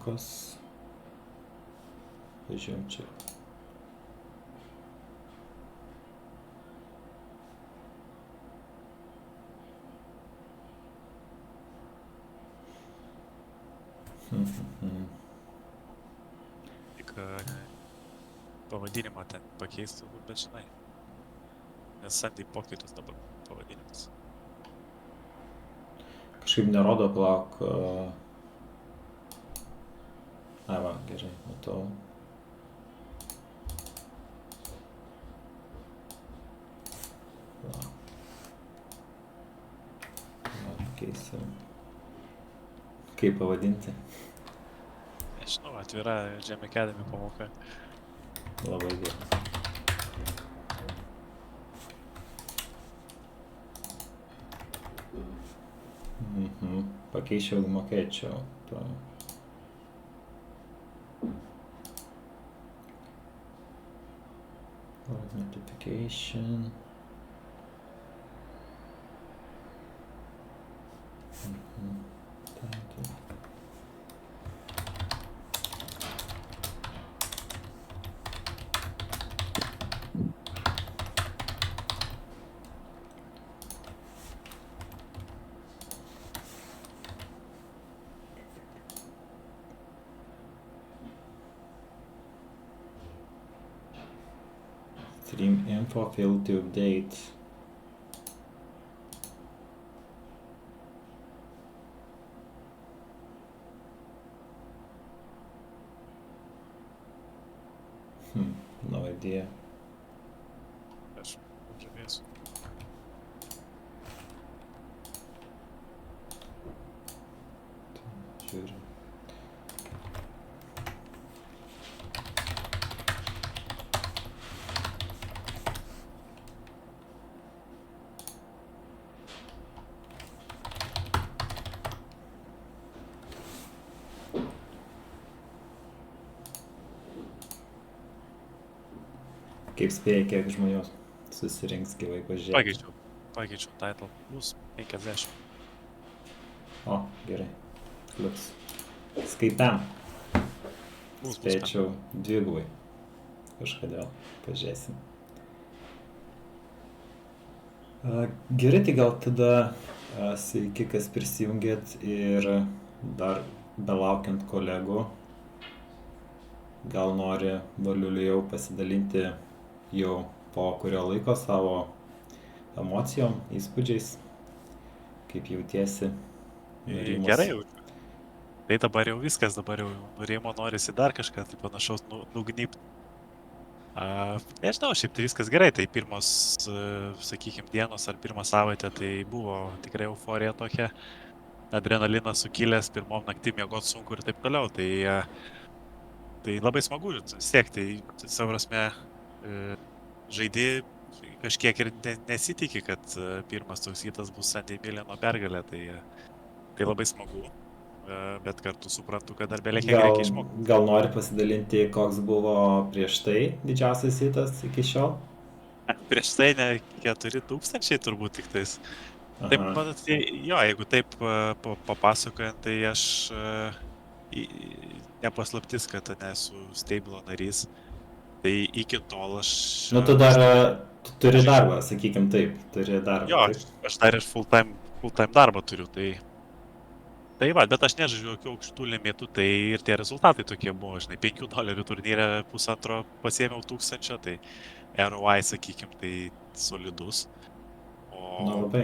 kas. Pažiūrėjom čia. Tik pavadinimą ten pakeistų, bet žinai. Nes Sunday Pocket'us dabar pavadinimas. Kažkaip nerodo, palauk. Ai va, gerai, matau. Keisim. Kaip pavadinti? Nežinau, atvira Jam Academy pamoka. Labai gerai. Pakeičiau, mokėčiau. Notification. Stream info failed to update. No idea. Aš žavėsiu. Žiūrim. Kaip spėjai, kiek žmonių susirinks gyvai pažiūrėti? Pakeičiau title plus 50. O, gerai. Liuks. Skaitam. Spėčiau dvigubai. Kažkodėl. Pažiūrėsim. Gerai, tai gal tada sveiki, kas prisijungėt ir dar belaukiant kolegų. Gal nori Valiuliu jau pasidalinti jau po kurio laiko savo emocijom, įspūdžiais, kaip jautiesi. Nurimus. Gerai jau. Tai dabar jau viskas, dabar jau nurimo norisi dar kažką tai panašaus nugnybt. Nežinau, šiaip tai viskas gerai, tai pirmos, sakykime, dienos ar pirmą savaitę tai buvo tikrai euforija tokia, adrenalinas sukilęs, pirmom naktim miegot sunku ir taip toliau, tai labai smagu siekti, savo prasme, žaidži kažkiek ir nesitikė, kad pirmas toks hitas bus Sunday Million pergalė, tai labai smagu, bet kartu suprantu, kad dar belieka reikia išmokti. Gal nori pasidalinti, koks buvo prieš tai didžiausias hitas iki šiol? Prieš tai ne 4000 turbūt tik tais. Taip, matot, jo, jeigu taip papasakojant, tai aš nepaslaptis, kad nesu Stable narys. Tai iki tol aš... Nu, tu dar turi darbą, sakykim taip, turi darbą. Jo, aš dar ir full time darbą turiu, tai va, bet aš nežaidžiu jokių aukštų limitų, tai ir tie rezultatai tokie buvo, žinai, $5 turnyrė 1,5 pasiėmiau 1000, tai ROI, sakykim, tai solidus. Na, labai.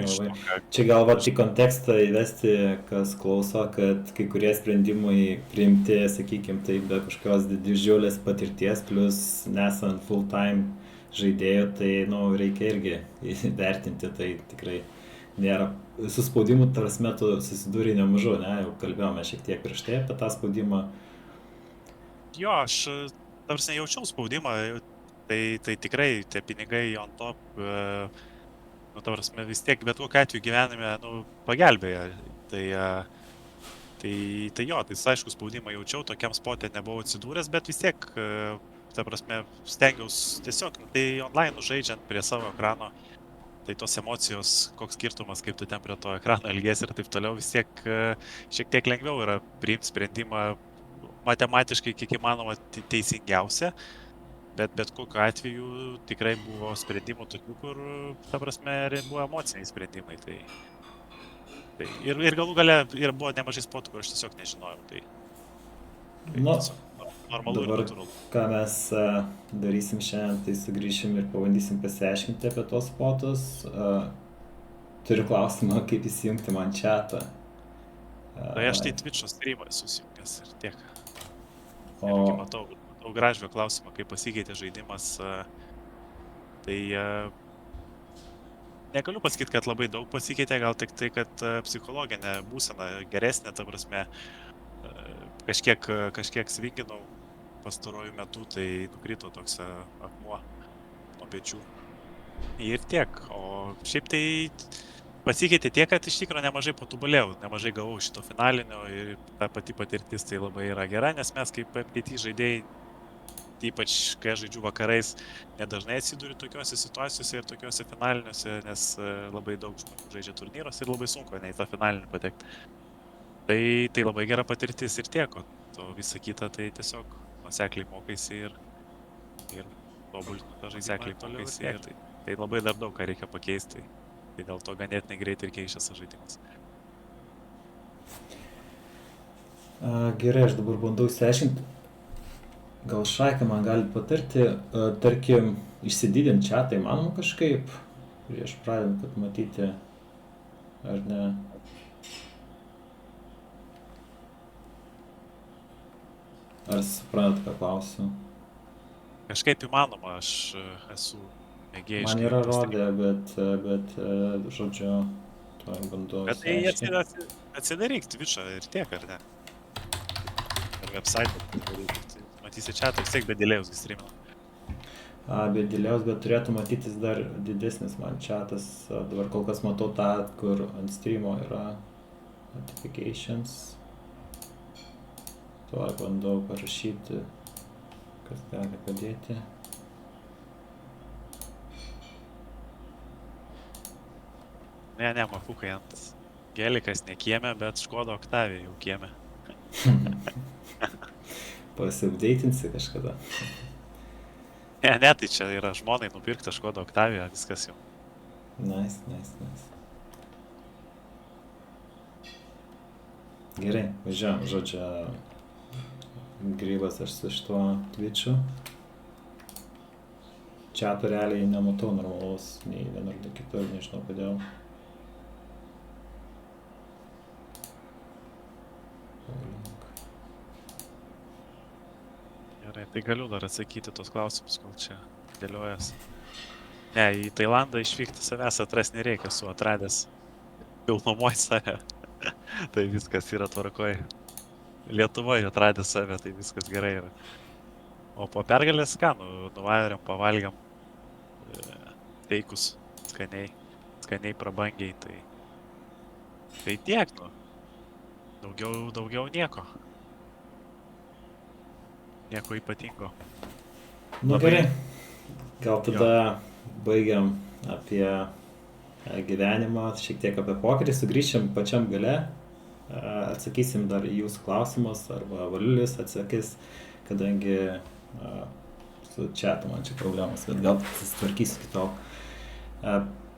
Čia gal va į kontekstą įvesti, kas klauso, kad kai kurie sprendimai priimti, sakykim, tai be kažkokios didžiulės patirties, plus nesant full time žaidėjų, tai, reikia irgi įvertinti, tai tikrai nėra. Su spaudimu, tarsi metu susidūrė nemažu, ne, jau kalbėjome šiek tiek prieš tai apie tą spaudimą. Jo, aš tarsi jaučiau spaudimą, tai tikrai tie pinigai on top, tarsi vis tiek, bet kokiu atveju gyvenime, pagelbėja. Tai jo, tai aišku, spaudimą jaučiau, tokiam spotė nebuvau atsidūręs, bet vis tiek, stengiausi tiesiog, tai online žaidžiant prie savo ekrano, tai tos emocijos, koks skirtumas, kaip tu ten prie to ekrano elgiesi ir taip toliau, vis tiek šiek tiek lengviau yra priimti sprendimą matematiškai kiek įmanoma teisingiausia, bet kokiu atveju tikrai buvo sprendimų tokių, kur, ta prasme, buvo emociniai sprendimai. Tai ir galų gale ir buvo nemažai spotų, kur aš tiesiog nežinojau. Tai Nu, tiesiog normalu ir dabar, natūralu. ką mes darysim šiandien, tai sugrįšim ir pabandysim pasiaiškinti apie tos spotus. Turiu klausimą, kaip įsijungti man chatą. Tai aš tai Twitch'o streamą susijungęs ir tiek. O Irgi matau gražvio klausimą, kaip pasikeitė žaidimas. Tai negaliu pasakyti, kad labai daug pasikeitė, gal tik tai, kad psichologinė būsena geresnė, ta prasme, kažkiek svinginau pastaruoju metu, tai nukrito toks akmuo nuo pečių. Ir tiek, o šiaip tai pasikeitė tiek, kad iš tikrųjų nemažai patobulėjau, nemažai gavau šito finalinio ir ta pati patirtis tai labai yra gera, nes mes kaip MTT žaidėjai, ypač kai aš žaidžiu vakarais, nedažnai atsiduriu tokiuose situacijose ir tokiuose finaliniuose, nes labai daug žmonių žaidžia turnyros ir labai sunku į tą finalinį patekti. Tai labai gera patirtis ir tiek, o visa kita tai tiesiog nuosekliai mokaisi ir tobulinu tą žaidiklį mokaisi ir tai labai dar daug ką reikia pakeisti. Tai dėl to ganėtinai greitai ir keičiasi žaidimas. Gerai, aš dabar bandau išsiaiškinti. Gal Šaika man gali patarti, tarkim, išsididinti chatą įmanoma kažkaip, prieš pradedant, kad matyti, ar ne? Ar suprantat, ką klausiu? Kažkaip įmanoma, aš esu mėgėjiškai. Man yra rodė, bet žodžiu, to bandau. Bet tai atsidaryk Twitch'ą ir tiek, ar ne? Ar website, matysi chatą, vis tiek be delėjus streamina. Be delėjus, bet turėtų matytis dar didesnis man chatas. Dabar kol kas matau tą, kur ant streamo yra notifications. Tuo bandau parašyti, kas gali padėti. Ne, mafukai ant Gelikas ne kieme, bet Škoda Octavia jau kieme. Pasiupdeitinsi kažkada. Ne, tai čia yra žmonai nupirkta Škoda Octavia, viskas jau. Nice. Gerai, važiuojam, žodžiu, grybas aš su šituo Twitch'u. Chato realiai nematau normalaus, nei vienur, nei kitur, nežinau kodėl. Gerai, tai galiu dar atsakyti tos klausimus, kol čia dėliojas. Ne, į Tailandą išvykti savęs atras nereikia, esu atradęs pilnumoj save. Tai viskas yra tvarkoj. Lietuvoje atradęs save, tai viskas gerai yra. O po pergalės ką, nuvarėm, pavalgiam teikus skaniai prabangiai, tai tiek, daugiau nieko. Nieko ypatingo. Gerai, gal tada baigiam apie gyvenimą, šiek tiek apie pokerį, sugrįšim pačiam gale, atsakysim dar į jūsų klausimus, arba Valiulis atsakys, kadangi su chatu man čia problemas, bet gal susitvarkysiu iki tol.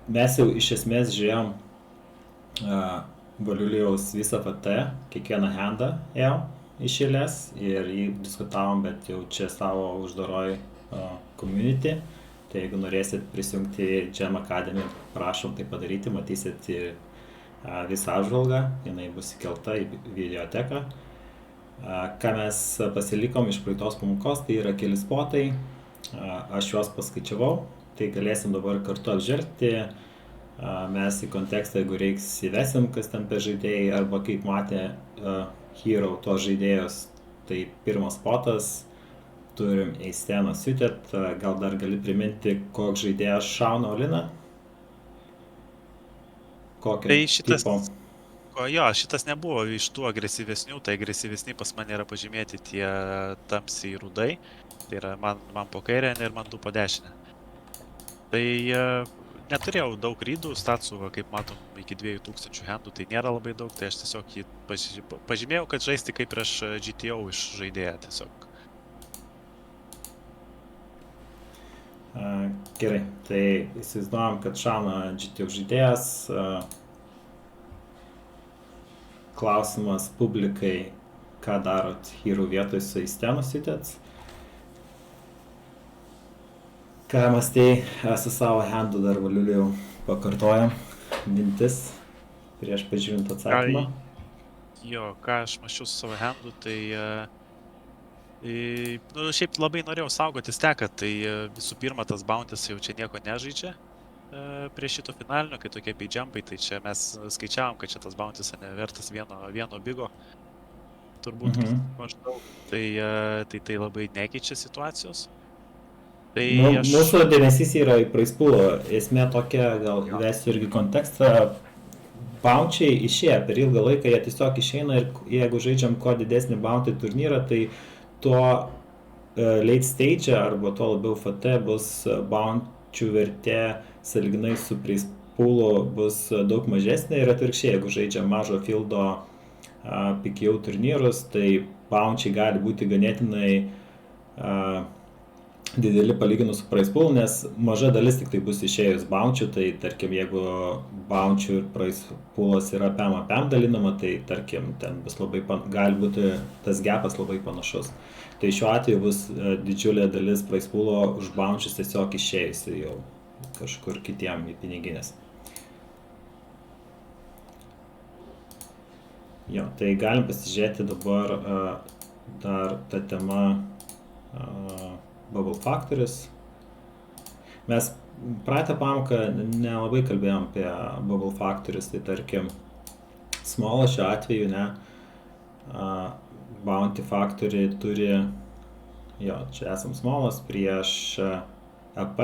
Mes jau iš esmės žiūrėjom Valiulijaus visą FT, kiekvieną handą ėjom iš eilės ir jį diskutavom, bet jau čia savo uždaroj community. Tai jeigu norėsit prisijungti į Jam Academy, prašom tai padaryti, matysit visą apžvalgą, jinai bus įkelta į videoteką. Ką mes pasilikom iš praeitos pamokos, tai yra keli spotai, aš juos paskaičiavau, tai galėsim dabar kartu apžvelgti. Mes į kontekstą, jeigu reiks, įvesim, kas ten per žaidėjai, arba kaip matė Hero tos žaidėjos, tai pirmas spotas. Turim Eisteną Suited, gal dar gali priminti, koks žaidėjas šauna Oliną? Kokio tai šitas, tipo? Šitas nebuvo iš tų agresyvesnių, tai agresyvesni pas mane yra pažymėti tie tamsiai rudai, tai yra man po kairę ir man 2 po dešinę. Tai neturėjau daug rydų, statsų, kaip matom, iki 2000 handų, tai nėra labai daug, tai aš tiesiog jį pažymėjau, kad žaisti kaip prieš GTO iš žaidėją tiesiog. Gerai, tai įsivaizduojam, kad šauna GTO žaidėjas. Klausimas publikai, ką darot hero vietoj su įstenu sitėts. Ką mąstei su savo handu, dar Valiulijau pakartojam mintis prieš pažiūrint atsakymą. Jo, ką aš mačiau su savo handu, tai nu, šiaip labai norėjau saugoti steką, tai visų pirma tas bountis jau čia nieko nežaidžia prie šito finalinio, kai tokie beidžiampai, tai čia mes skaičiavom, kad čia tas bountis nevertas vieno bigo, turbūt maždaug, tai labai nekeičia situacijos. Tai mūsų dėmesys yra į prize pool'o, esmė tokia, gal įvesiu irgi kontekstą, bounčiai išėję per ilgą laiką, jie tiesiog išeina ir jeigu žaidžiam kuo didesnį bounty turnyrą, tai tuo late stage arba tuo labiau FT bus bounčių vertė sąlyginai su prize pool'u bus daug mažesnė ir atvirkščiai, jeigu žaidžiam mažo fieldo PKO turnyrus, tai bounčiai gali būti ganėtinai dideli palyginus su prize pool, nes maža dalis tik tai bus išėjus bounčių, tai tarkim, jeigu bounčių ir prize poolas yra PAM dalinama, tai tarkim, ten bus gali būti tas gapas labai panašus. Tai šiuo atveju bus didžiulė dalis prize pool'o už bounčius tiesiog išėjusi jau kažkur kitiem į piniginės. Jo, tai galim pasižiūrėti dabar dar tą temą Bubble Factories. Mes praeitą pamoką nelabai kalbėjom apie Bubble Factories, tai tarkim, Smolo šiuo atveju, ne, Bounty Factory turi, jo, čia esam Smolas prieš AP,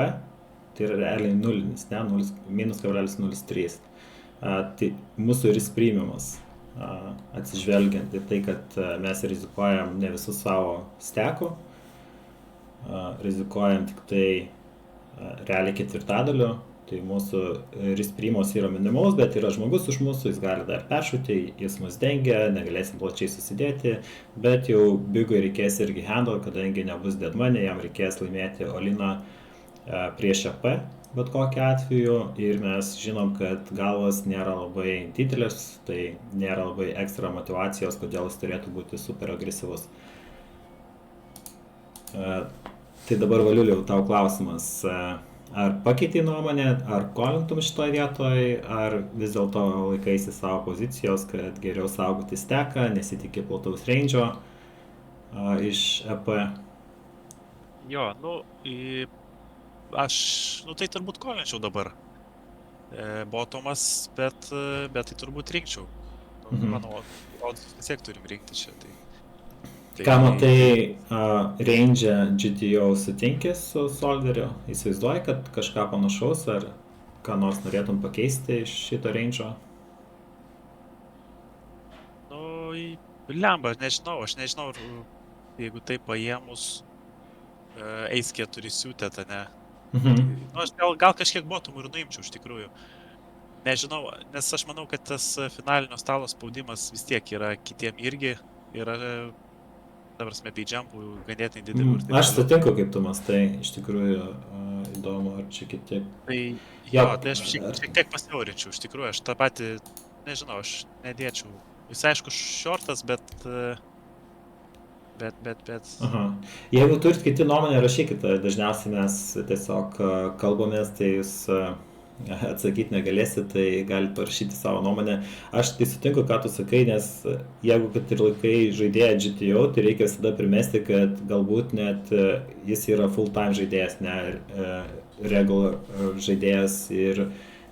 tai yra realiai nulinis, ne, -0,03. Tai mūsų risk premiumas, atsižvelgiant į tai, kad mes rizikuojam ne visu savo steku, rizikuojam tik tai realiai ketvirtadaliu, tai mūsų risk premiumas yra minimalus, bet yra žmogus už mūsų, jis gali dar peršūti, jis mus dengia, negalėsim plačiai susidėti, bet jau bigui reikės irgi handle, kadangi nebus dead money, jam reikės laimėti oliną prieš AP, bet kokiu atveju, ir mes žinom, kad galvas nėra labai didelis, tai nėra labai ekstra motivacijos, kodėl jis turėtų būti super agresyvus. Tai dabar, Valiuliau, tau klausimas, ar pakeitei nuomonę, ar kolintum šitoje vietoje, ar vis dėlto laikaisi savo pozicijos, kad geriau saugoti steką, nesitikė plataus range'o iš EP? Jo, aš, tai turbūt kolinčiau dabar bottomas, bet tai turbūt rinkčiau. Manau, vis tiek turim rinkti čia. Ką matai range GTO sutinkė su Solveriu? Įsivaizduoji, kad kažką panašaus, ar ką nors norėtum pakeisti iš šito range'o? Lemba, aš nežinau, jeigu tai paėmus Ace 4 siūtėta, ne? Aš gal kažkiek bottomų ir nuimčiau iš tikrųjų. Nežinau, nes aš manau, kad tas finalinio stalo spaudimas vis tiek yra kitiem irgi, yra, ta prasme, beidžiampų ganėtinai didelių. Aš sutinku, kaip tu mastai, iš tikrųjų įdomu, ar čia kitaip. Tai aš šiek tiek pasiaurinčiau, iš tikrųjų, aš tą patį, nežinau, aš nedėčiau. Jis aišku šortas, bet... Aha. Jeigu turit kiti nuomonę, rašykite, dažniausiai mes tiesiog kalbamės, tai jūs atsakyti negalėsit, tai galite parašyti savo nuomonę. Aš tai sutinku, ką tu sakai, nes jeigu kad ir laikai žaidėją GTO, tai reikia visada primesti, kad galbūt net jis yra full time žaidėjas, ne regular žaidėjas ir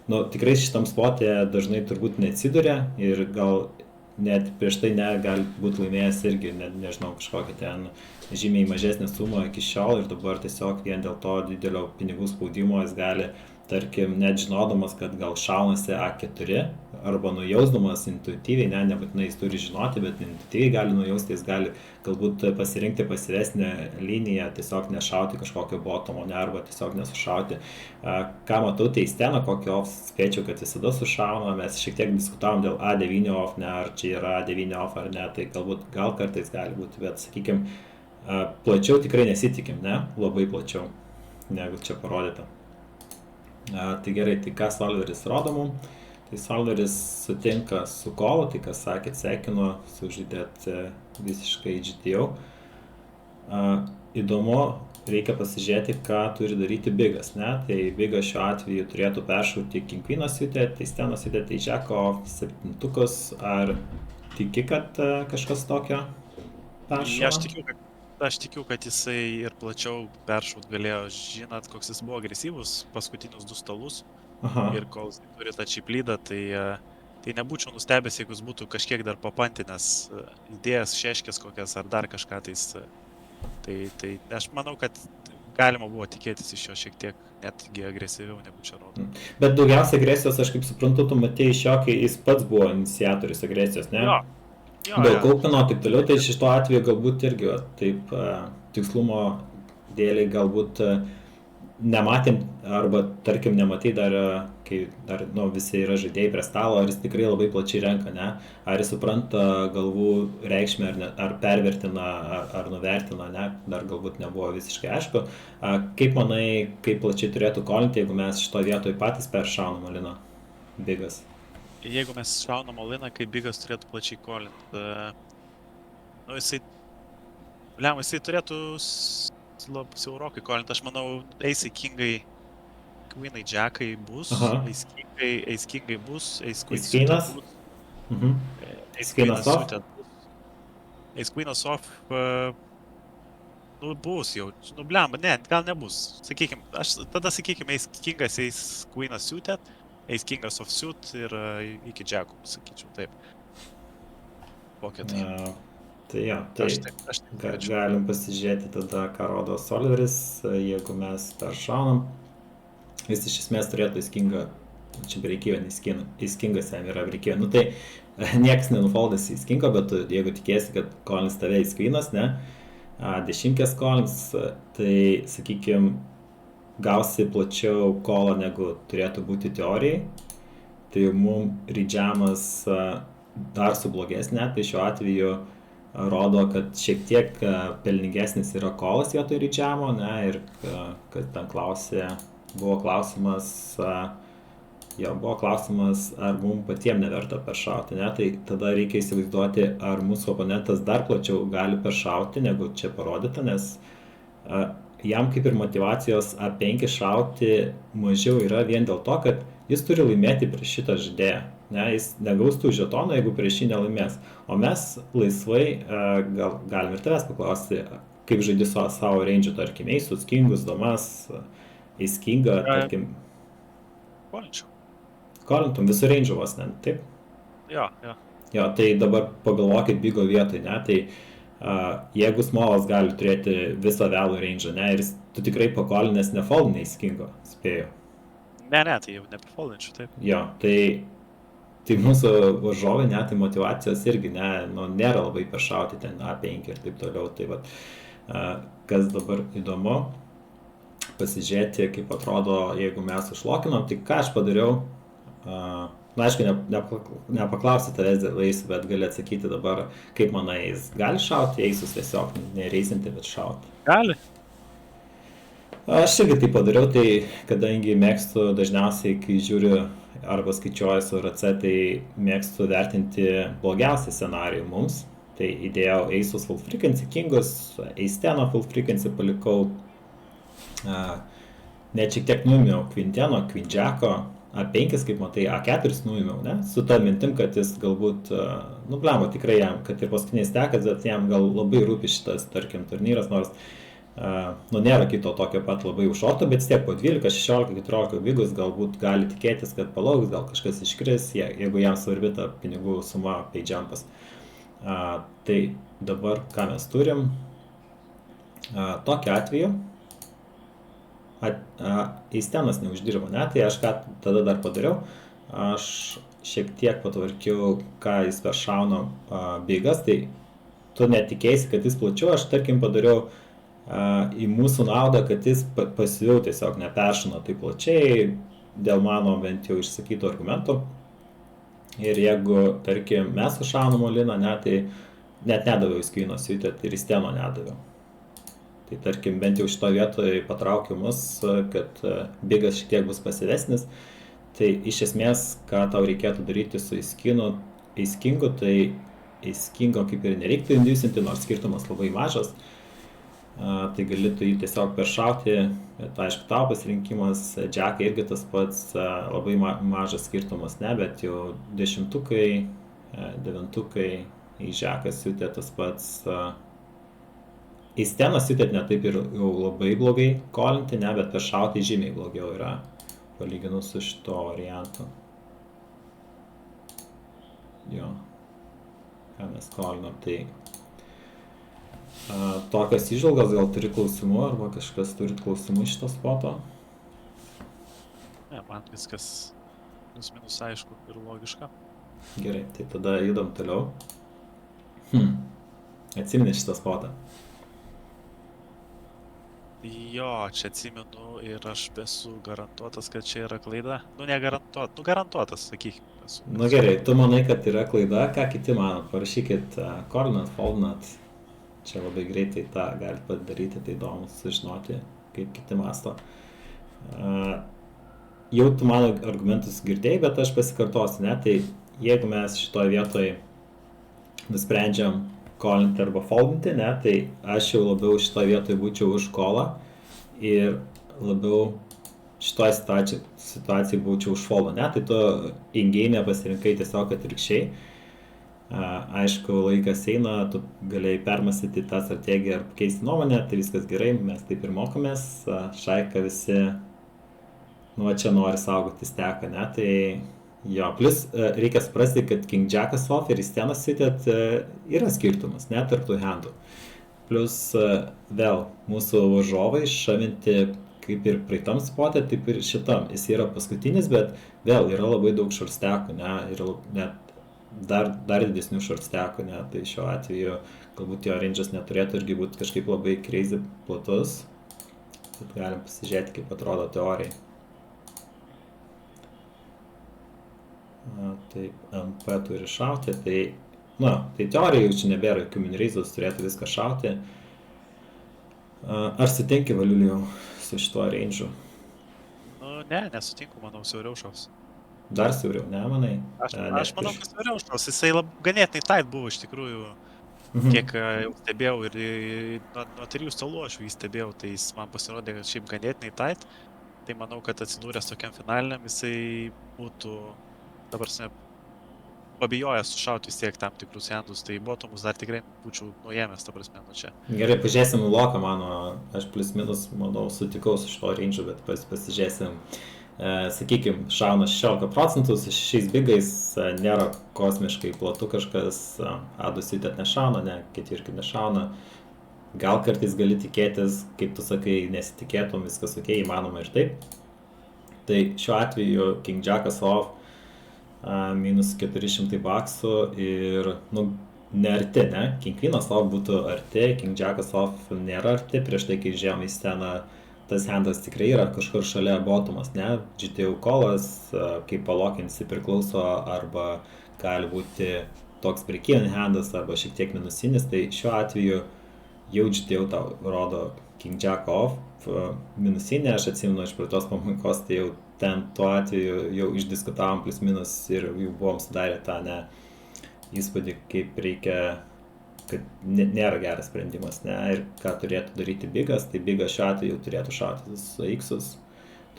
tikrai šitam spotė dažnai turbūt neatsiduria ir gal net prieš tai gali būti laimėjęs irgi, nežinau, kažkokią ten žymiai mažesnę sumą iki šiol ir dabar tiesiog vien dėl to didelio pinigų spaudimo jis gali tarkim, net žinodamas, kad gal šaunasi A4, arba nujausdamas intuityviai, nebūtinai jis turi žinoti, bet intuityviai gali nujausti, jis gali galbūt pasirinkti pasyvesnę liniją, tiesiog nešauti kažkokio botomo, arba tiesiog nesušauti. Ką matau, tai stena, kokį off spėčiau, kad visada sušauna, mes šiek tiek diskutavom dėl A9 off, ar čia yra A9 off ar ne, tai galbūt gal kartais gali būti, bet sakykime, plačiau tikrai nesitikim, labai plačiau, negu čia parodyta. Tai gerai, tai ką solveris rodo mums? Tai solveris sutinka su kolu, tai kas sakėt, sveikinu, sužaidėt visiškai GTO. Įdomu, reikia pasižiūrėti, ką turi daryti bigas, Tai bigas šiuo atveju turėtų peršauti King Queen siutę, tai steno siutę, tai Jacko 7, ar tiki, kad kažkas tokio peršauna? Aš tikiu, kad jisai ir plačiau peršaut galėjo, žinot, koks jis buvo agresyvus paskutinius 2 stalus. Ir kol jis turi tą čiplydą, tai nebūčiau nustebęs, jeigu jis būtų kažkiek dar papantinęs idėjas, šeškės kokias ar dar kažką tais. Tai aš manau, kad galima buvo tikėtis iš jo šiek tiek netgi agresyviau negu čia rodo. Bet daugiausia agresijos, aš kaip suprantu, tu matėjai iš jo, kai jis pats buvo iniciatorius agresijos, ne? Dėl kaupino, taip toliau, tai šito atveju galbūt irgi taip tikslumo dėliai galbūt nematėm, arba tarkim nematai dar, kai dar visi yra žaidėjai prie stalo, ar jis tikrai labai plačiai renka, ar jis supranta galvų reikšmę, ar pervertina, ar nuvertina, dar galbūt nebuvo visiškai aišku. Kaip manai, kaip plačiai turėtų kolinti, jeigu mes šito vietoj patys peršaunam Aliną bigas? Jeigu mes šaunam Aliną, kaip bigas turėtų plačiai kolinti, jisai turėtų siaurokai kolinti. Aš manau, eisai kingai, queenai, jackai bus, eis kingai bus, eis queenas bus, eis queenas suited bus, eis queenas off, bus jau, gal nebus. Tada sakykim, eis kingas, eis queenas suited, eis kingas offsuit ir iki jackų, sakyčiau, taip. Kokia tai? Tai jo, tai galim pasižiūrėti tada, ką rodo solveris, jeigu mes peršaunam. Jis iš esmės turėtų įskingą, čia reikėjo, įskingas jam yra reikėjo. Tai nieks nenufoldas įskingo, bet jeigu tikėsi, kad kolins tave įskvinas, 10 kolins, tai, sakykim, gausi plačiau kolą, negu turėtų būti teorijai, tai mums rydžiamas dar subloges, tai šiuo atveju rodo, kad šiek tiek pelningesnis yra kolas vietoj rydžiamo, ir kad ten buvo klausimas, ar mums patiems neverta peršauti, tai tada reikia įsivaizduoti, ar mūsų oponentas dar plačiau gali peršauti, negu čia parodyta, nes jam kaip ir motyvacijos A5 šauti mažiau yra vien dėl to, kad jis turi laimėti prieš šitą žaidėją. Jis negaus tų žetonų, jeigu prieš jį nelaimės. O mes laisvai galim ir tavęs paklausti, kaip žaidži savo range'ų, tarkim, eisus, kingus, damas, eiskingą, tarkim. Kolintum visų range'ų vos, taip? Jo. Jo, tai dabar pagalvokit bigo vietoj, tai jeigu smolas gali turėti visą vėlų range'ą, ir tu tikrai pakolinės nefoldinai skingo, spėjau. Ne, tai jau nebefoldinčiau, taip. Jo, tai mūsų varžovai, tai motivacijos irgi nėra labai peršauti ten A5 ir taip toliau. Tai kas dabar įdomu, pasižiūrėti, kaip atrodo, jeigu mes užlokinom, tai ką aš padariau. Aišku, nepaklausti tavęs dėl eisų, bet gali atsakyti dabar, kaip manai, jis gali šauti eisus tiesiog, nereisinti, bet šauti. Gali. Aš irgi tai padariau, tai kadangi mėgstu dažniausiai, kai žiūriu arba skaičiuoju su RC, tai mėgstu vertinti blogiausią scenarijų mums. Tai įdėjau eisus full frequency kingus, eisteno full frequency palikau, net šiek tiek nuimiau kvinteno, kvindžiako, A5, kaip matai, A4 nuimiau, su ta mintim, kad jis galbūt, tikrai jam, kad ir paskutiniais tekas, bet jam gal labai rūpi šitas, tarkim, turnyras, nors nėra kito tokio pat labai užšorto, bet tiek po 12, 16, 14 bigus galbūt gali tikėtis, kad palauks, gal kažkas iškris, jeigu jam svarbi ta pinigų suma pay jumpas. Tai dabar ką mes turim? Tokiu atveju Eistenas neuždirbo, ne? Tai aš ką tada dar padariau, aš šiek tiek patvarkiau, ką jis per šauna bėgas, tai tu netikėsi, kad jis plačiau, aš tarkim padariau į mūsų naudą, kad jis pasyviau tiesiog neperšana taip plačiai, dėl mano bent jau išsakytų argumentų. Ir jeigu, tarkim, mes sušaunam Oliną, ne, tai net nedaviau į Skvyno Suited ir į Steno nedaviau. Tai tarkim, bent jau šito vietoje patraukiu mus, kad bigas šiek tiek bus pasyvesnis. Tai iš esmės, ką tau reikėtų daryti su eiskingu, tai eiskingo kaip ir nereiktų indusinti, nors skirtumas labai mažas. Tai gali tu jį tiesiog peršauti, bet aišku, tau pasirinkimas, džekai irgi tas pats, labai mažas skirtumas, ne, bet jau 10-ukai, 9-ukai į džeką siutė tas pats. Į steną siutėt ne taip ir jau labai blogai kolinti, ne, bet peršauti žymiai blogiau yra, palyginus su šito variantu. Jo, ką mes kolinam, tai tokios įžvalgos, gal turi klausimų, arba kažkas turit klausimų iš šito spoto? Ne, man viskas minus aišku ir logiška. Gerai, tai tada judam toliau. Atsimeni šitą spotą? Jo, čia atsimenu ir aš esu garantuotas, kad čia yra klaida. Garantuotas, sakykime. Nu gerai, tu manai, kad yra klaida, ką kiti manot? Parašykit kolinat, foldinat. Čia labai greitai tą galite padaryti, tai įdomu sužinoti, kaip kiti masto. Jau tu mano argumentus girdėjai, bet aš pasikartosiu, ne? Tai jeigu mes šitoje vietoje nusprendžiam kolinti arba foldinti, ne? Tai aš jau labiau šitoje vietoje būčiau už kolą ir labiau šitoje situacijoje būčiau už foldą, ne? Tai tu in-game pasirinkai tiesiog atvirkščiai. Aišku, laikas eina, tu galėjai permąstyti tą strategiją ar pakeisti nuomonę, tai viskas gerai, mes taip ir mokomės, šaika visi, nu čia nori saugoti steką, ne, tai jo, plus reikia suprasti, kad King Jackas off ir Stenas Suited yra skirtumas, ne, tarp tų handų. Plus vėl mūsų varžovai šavinti kaip ir praeitam spotė, taip ir šitam, jis yra paskutinis, bet vėl yra labai daug šorstekų, ne, ir net dar didesnių šorstekų, ne, tai šiuo atveju galbūt jo range'as neturėtų irgi būti kažkaip labai crazy platus, bet galim pasižiūrėti, kaip atrodo teorijai. Taip, MP turi šauti, tai, tai teorijai jau čia nebėra jokių minraizos, turėtų viską šauti. Ar sutinki, Valiulijau, su šituo range'u? Nu, ne, nesutinku, manau, siauriau šaus. Dar siauriau, ne, manai? Aš manau, kad siauriau šaus. Jisai ganėtinai tight buvo iš tikrųjų, kiek jau stebėjau ir nuo 3 stalų aš jį stebėjau, tai jis man pasirodė, kad šiaip ganėtinai tight. Tai manau, kad atsidūręs tokiam finaliniam, jisai būtų, dabar pabijojęs sušauti vis tiek tam tikrus handus, tai botomus dar tikrai būčiau nuėmęs, ta prasme, nuo čia. Gerai, pažiūrėsim loką mano, aš plus minus, manau, sutikau su šito range'u, bet pasižiūrėsim. Sakykime, šauna 16%, su 6 bigais nėra kosmiškai platu kažkas, A2 Suited nešauna, ne, ketvirkį nešauna. Gal kartais gali tikėtis, kaip tu sakai, nesitikėtum, viskas ok, įmanoma ir taip. Tai šiuo atveju King Jackas off minus 400 baksų ir, nearti, ne? King Queenas off būtų arti, King Jackas off nėra arti, prieš tai, kai žiūrėjom į sceną, tas handas tikrai yra kažkur šalia botomas, ne? GTO callas, kaip palokinsi priklauso, arba gali būti toks prekyvinis handas, arba šiek tiek minusinis, tai šiuo atveju jau GTO tau rodo King Jack off minusinė, aš atsimenu iš praeitos pamokos, tai jau ten tuo atveju jau išdiskutavom plus minus ir jau buvom sudarę tą įspūdį, kaip reikia, kad nėra geras sprendimas, ne, ir ką turėtų daryti bigas, tai bigas šiuo atveju turėtų šauti su X-us,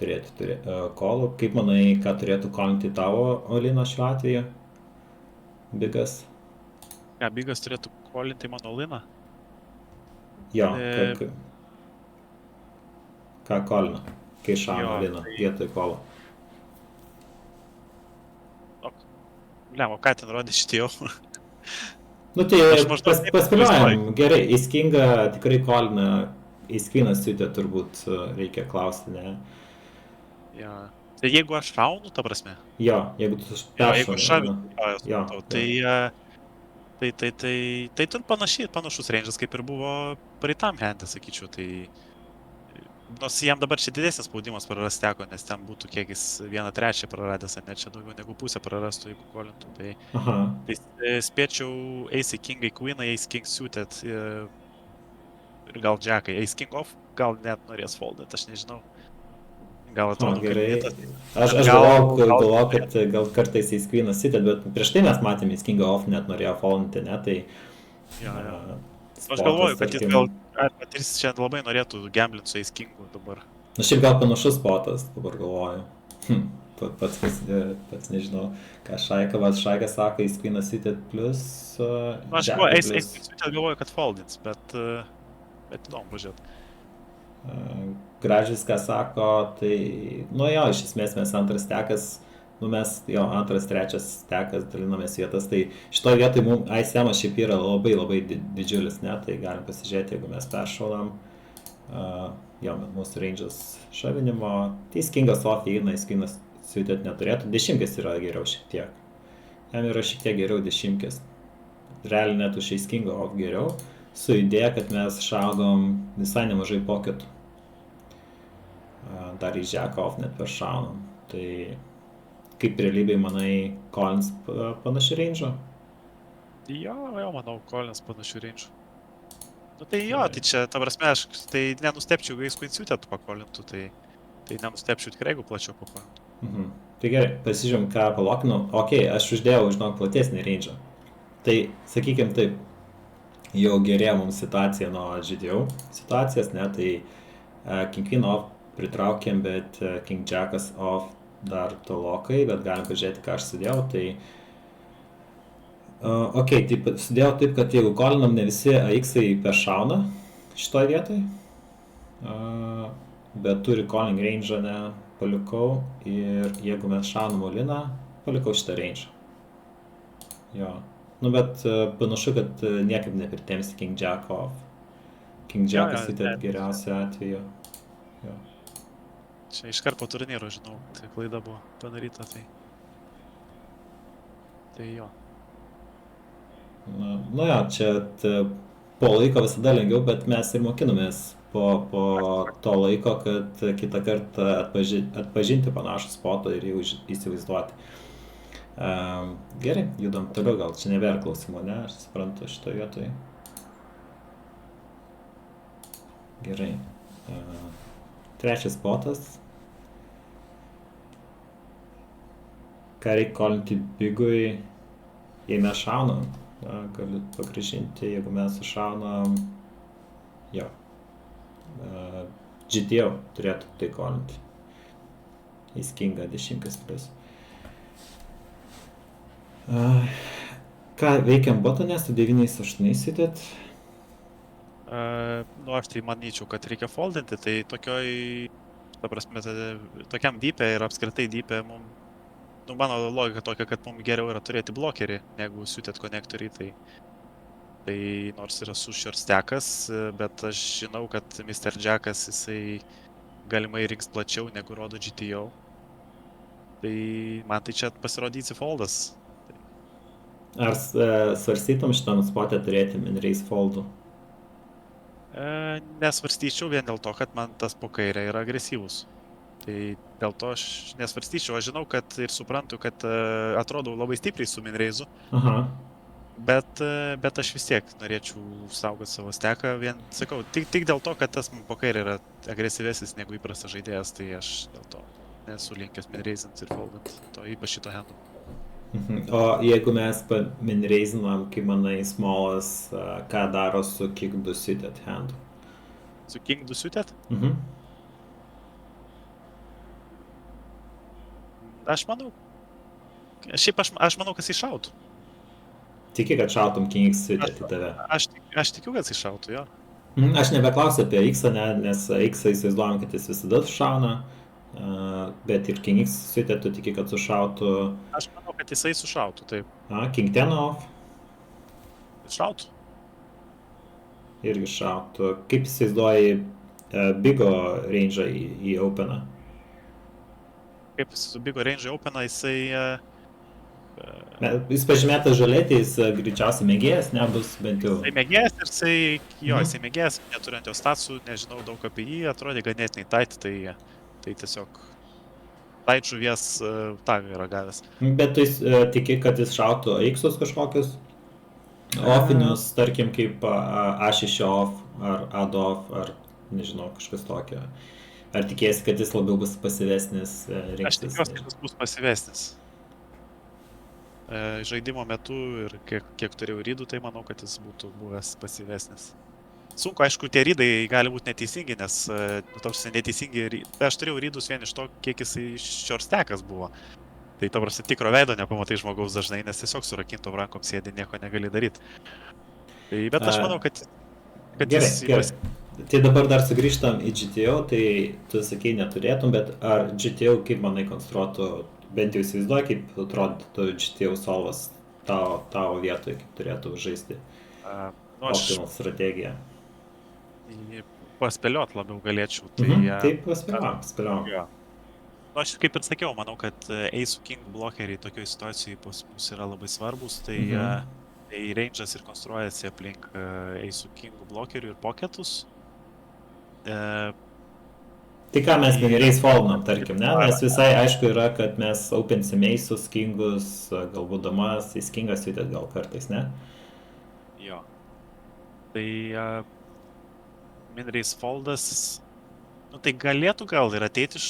turėtų kolų. Kaip manai, ką turėtų kolinti tavo Olina šiuo atveju? Bigas? Ja, bigas turėtų kolinti mano Oliną? Jo, ką kolina, kai šauna Olina vietoj kolo? Lemo, ką ten rodė šitie jau? Nu tai paspėliojam, gerai, Eiskinga tikrai kolina Ace-Queen'as siutė turbūt reikia klausti, ne? Ja. Tai jeigu aš šaunu, ta prasme. Jo, jeigu tu Jo, jeigu peršauni, aš šaunu, jo, tai ten panašus range'as kaip ir buvo praeitam hand'e, sakyčiau. Tai nors jam dabar čia didesnis spaudimas prarasti teko, nes ten būtų kiekis 1/3 praradęs, ar ne čia daugiau negu pusę prarastų, jeigu kolintų. Tai, aha, tai spėčiau Ace King, Queen, Ace King suited ir gal Jackai. Ace King off gal net norės foldint, aš nežinau. Gal atrodo gerai. kaip mitas. Aš galvoju, kad gal kartais Ace-Queen'as siutė, bet prieš tai mes matėme Ace-King off net norėjo foldinti, ne? Tai, jo. Aš galvoju, kad jis gal, kad jis čia labai norėtų gamblinti su Ace Kingu dabar. Na šiaip gal panašus spotas, dabar galvoju. Pats nežinau, ką Šaika sako, Ace-Queen'as siutė plus... Aš galvoju, Ace King galvoju, kad foldins, bet įdomu pažiūrėt. Gražis, ką sako, tai, nu jo, iš esmės mes antras stekas, antras, trečias stekas dalinamės vietas, tai šitoje vietoje mums ICM šiaip yra labai didžiulis, ne, tai galim pasižiūrėti, jeigu mes peršaunam, mūsų range'as šavinimo, tai Kingas off įeina, Kingas siutėt neturėtų, dešimkės yra geriau šiek tiek, jam yra šiek tiek geriau dešimkės, realiai net už Kingo off geriau, su idėja, kad mes šaudom visai nemažai pocketų. Dar į Jacką off net peršaunam. Tai kaip realybėj manai Collins panašių range'o? Jo, manau, Collins panašių range'ų. Nu tai jo, tai čia, ta prasme, aš tai nenustepčiau, jeigu Ace-Queen siutėt pakolintų, tai nenustepčiau tikrai, jeigu plačiau pakolintų. Tai gerai, pasižiūrėjom, ką palokinau. Aš uždėjau, platesnį range'ą. Tai, sakykim taip, jau gerėja mums situacija nuo GTO situacijos, ne, tai King Queen off pritraukėm, bet King Jackas off dar tolokai, bet galim pažiūrėti, ką aš sudėjau, tai tai sudėjau taip, kad jeigu kolinam ne visi AX-ai peršauna šitoj vietoj, bet turi calling range'ą, ne, palikau ir jeigu mes šaunam Oliną, palikau šitą range'ą. Jo. Nu, bet panašu, kad niekaip nepritempsi King Jack off. King Jackas siutėt geriausiu atveju. Jo. Čia iškart po turnyro, žinau, tai klaida buvo padaryta, tai jo. Nu jo, čia po laiko visada lengviau, bet mes ir mokinomės po to laiko, kad kitą kartą atpažinti panašų spotą ir jau įsivaizduoti. Gerai, judam toliau, gal čia nebėra klausimų, ne, aš suprantu šitoje vietoje. Gerai. Trečias spotas. Ką reikia kolinti bigui, jei mes šaunam, galiu pagrįžinti, jeigu mes sušaunam, jo, GTO turėtų tai kolinti. Ace Kingą 10 plus. Ką veikiam botane su 9-8 siutėt? Nu, aš tai manyčiau, kad reikia foldinti, tai tokiam deep'e ir apskritai deep'e mano logika tokia, kad mums geriau yra turėti blokerį, negu siutėt konektoriai, tai nors yra su-short stekas, bet aš žinau, kad Mr. Jackas jisai galimai rinks plačiau negu rodo GTO, tai man tai čia pasirodė easy foldas. Ar svarstytum šitam spot'e turėti min-raise foldų? Nesvarstyčiau vien dėl to, kad man tas po kairę yra agresyvus. Tai dėl to aš nesvarstyčiau, aš žinau, kad ir suprantu, kad atrodau labai stipriai su min-raise'u, bet aš vis tiek norėčiau saugoti savo steką, vien, sakau, tik dėl to, kad tas po kairę yra agresyvesnis negu įprastas žaidėjas, tai aš dėl to nesu linkęs min-raisint ir foldint, to ypač šito handų. O jeigu mes min-raisinam, kaip manai, smallas, ką daro su King 2 suited handu? Su King 2 suited? Aš manau, aš manau, kad jis iššautų. Tiki, kad šautum King X suited į tave? Aš tikiu, kad jis iššautų, jo. Aš nebeklausiu apie X-ą, nes X-ą įsivaizduojam, kad jis visada sušauna. Bet ir King X suited tu tiki, kad sušautų... Aš manau, kad jisai sušautų, taip. King 10 off? Šautų. Irgi šautų. Kaip įsivaizduoji Bigo range į openą. Kaip su Bigo range openą, jisai... Jis pažymėtas žaliai, tai jis greičiausiai mėgėjas nebus, bent jau. Jisai mėgėjas ir jisai mėgėjas, neturint jo statsų, nežinau daug apie jį, atrodė ganėtinai tight, tai tiesiog tight žuvies tagą yra gavęs. Bet tu tiki, kad jis šautų X-us kažkokius offinius, tarkim, kaip A6 off, ar AD off, ar nežinau, kažkas tokio. Ar tikėsi, kad jis labiau bus pasyvesnis rinktis? Aš tikiuosi, kad jis bus pasyvesnis. Žaidimo metu ir kiek turėjau rydų, tai manau, kad jis būtų buvęs pasyvesnis. Sunku, aišku, tie rydai gali būti neteisingi, nes neteisingi, aš turėjau rydus vien iš to, kiek jisai šorstekas buvo. Tai to prasme tikro veido nepamatai žmogaus dažnai, nes tiesiog su rakintom rankom sėdi, nieko negali daryti. Bet aš manau, kad gerai, jis... Tai dabar dar sugrįžtam į GTO, tai tu sakei neturėtum, bet ar GTO, kaip manai, konstruotų, bent jau įsivaizduoji, kaip atrodytų GTO solvas tavo vietoje, kaip turėtų žaisti optimal strategiją? Paspėliot labiau galėčiau. Taip, paspėliom. Aš kaip ir sakiau, manau, kad Ace King blokeriai tokioje situacijoje pas mus yra labai svarbus, tai range'as ir konstruojasi aplink Ace King blokerių ir pocketus. Tai ką mes raise fallnam, tarkim, ne? Nes visai aišku yra, kad mes opensim Ace'us, Kingus, galbūt damas, Ace Kingas judėt gal kartais, ne? Jo. Tai min raise foldas, tai galėtų gal ir ateiti iš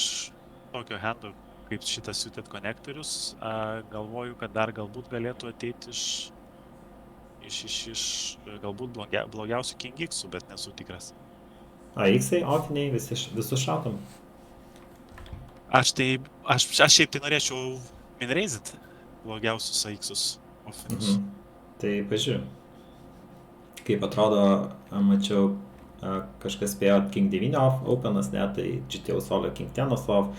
tokio handų, kaip šitas suited konektorius. Galvoju, kad dar galbūt galėtų ateiti iš galbūt blogiausių King X-ų, bet nesu tikras. X-ai, offiniai, visus šautum. Aš šiaip tai norėčiau minraisint blogiausius X-us offinius. Tai pažiūrėjau. Kaip atrodo, mačiau, kažkas spėjo King 9 off, openas, ne, tai GTO solo King 10 off.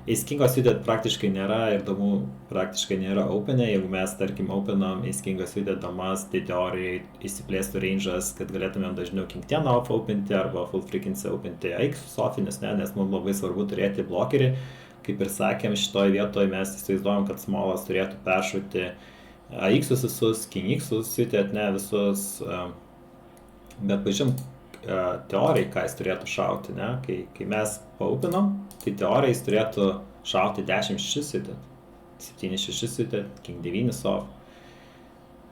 Ace Kingos judėt praktiškai nėra ir damų praktiškai nėra openė. Jeigu mes, tarkim, openam Ace Kingos judėt damas, tai teorijai įsiplėstų range'as, kad galėtumėm dažniau King 10 off opinti arba full frequency opinti X offinis, ne, nes mums labai svarbu turėti blokerį. Kaip ir sakėm, šitoje vietoje mes įsivaizduojam, kad smallas turėtų peršūti X-us visus, King X-us judėt, ne visus, bet pažiūrėjom, teorijai, ką jis turėtų šauti, ne? Kai mes paupinam, tai teorijai jis turėtų šauti 10-6 suited, 7-6 suited, King 9 off.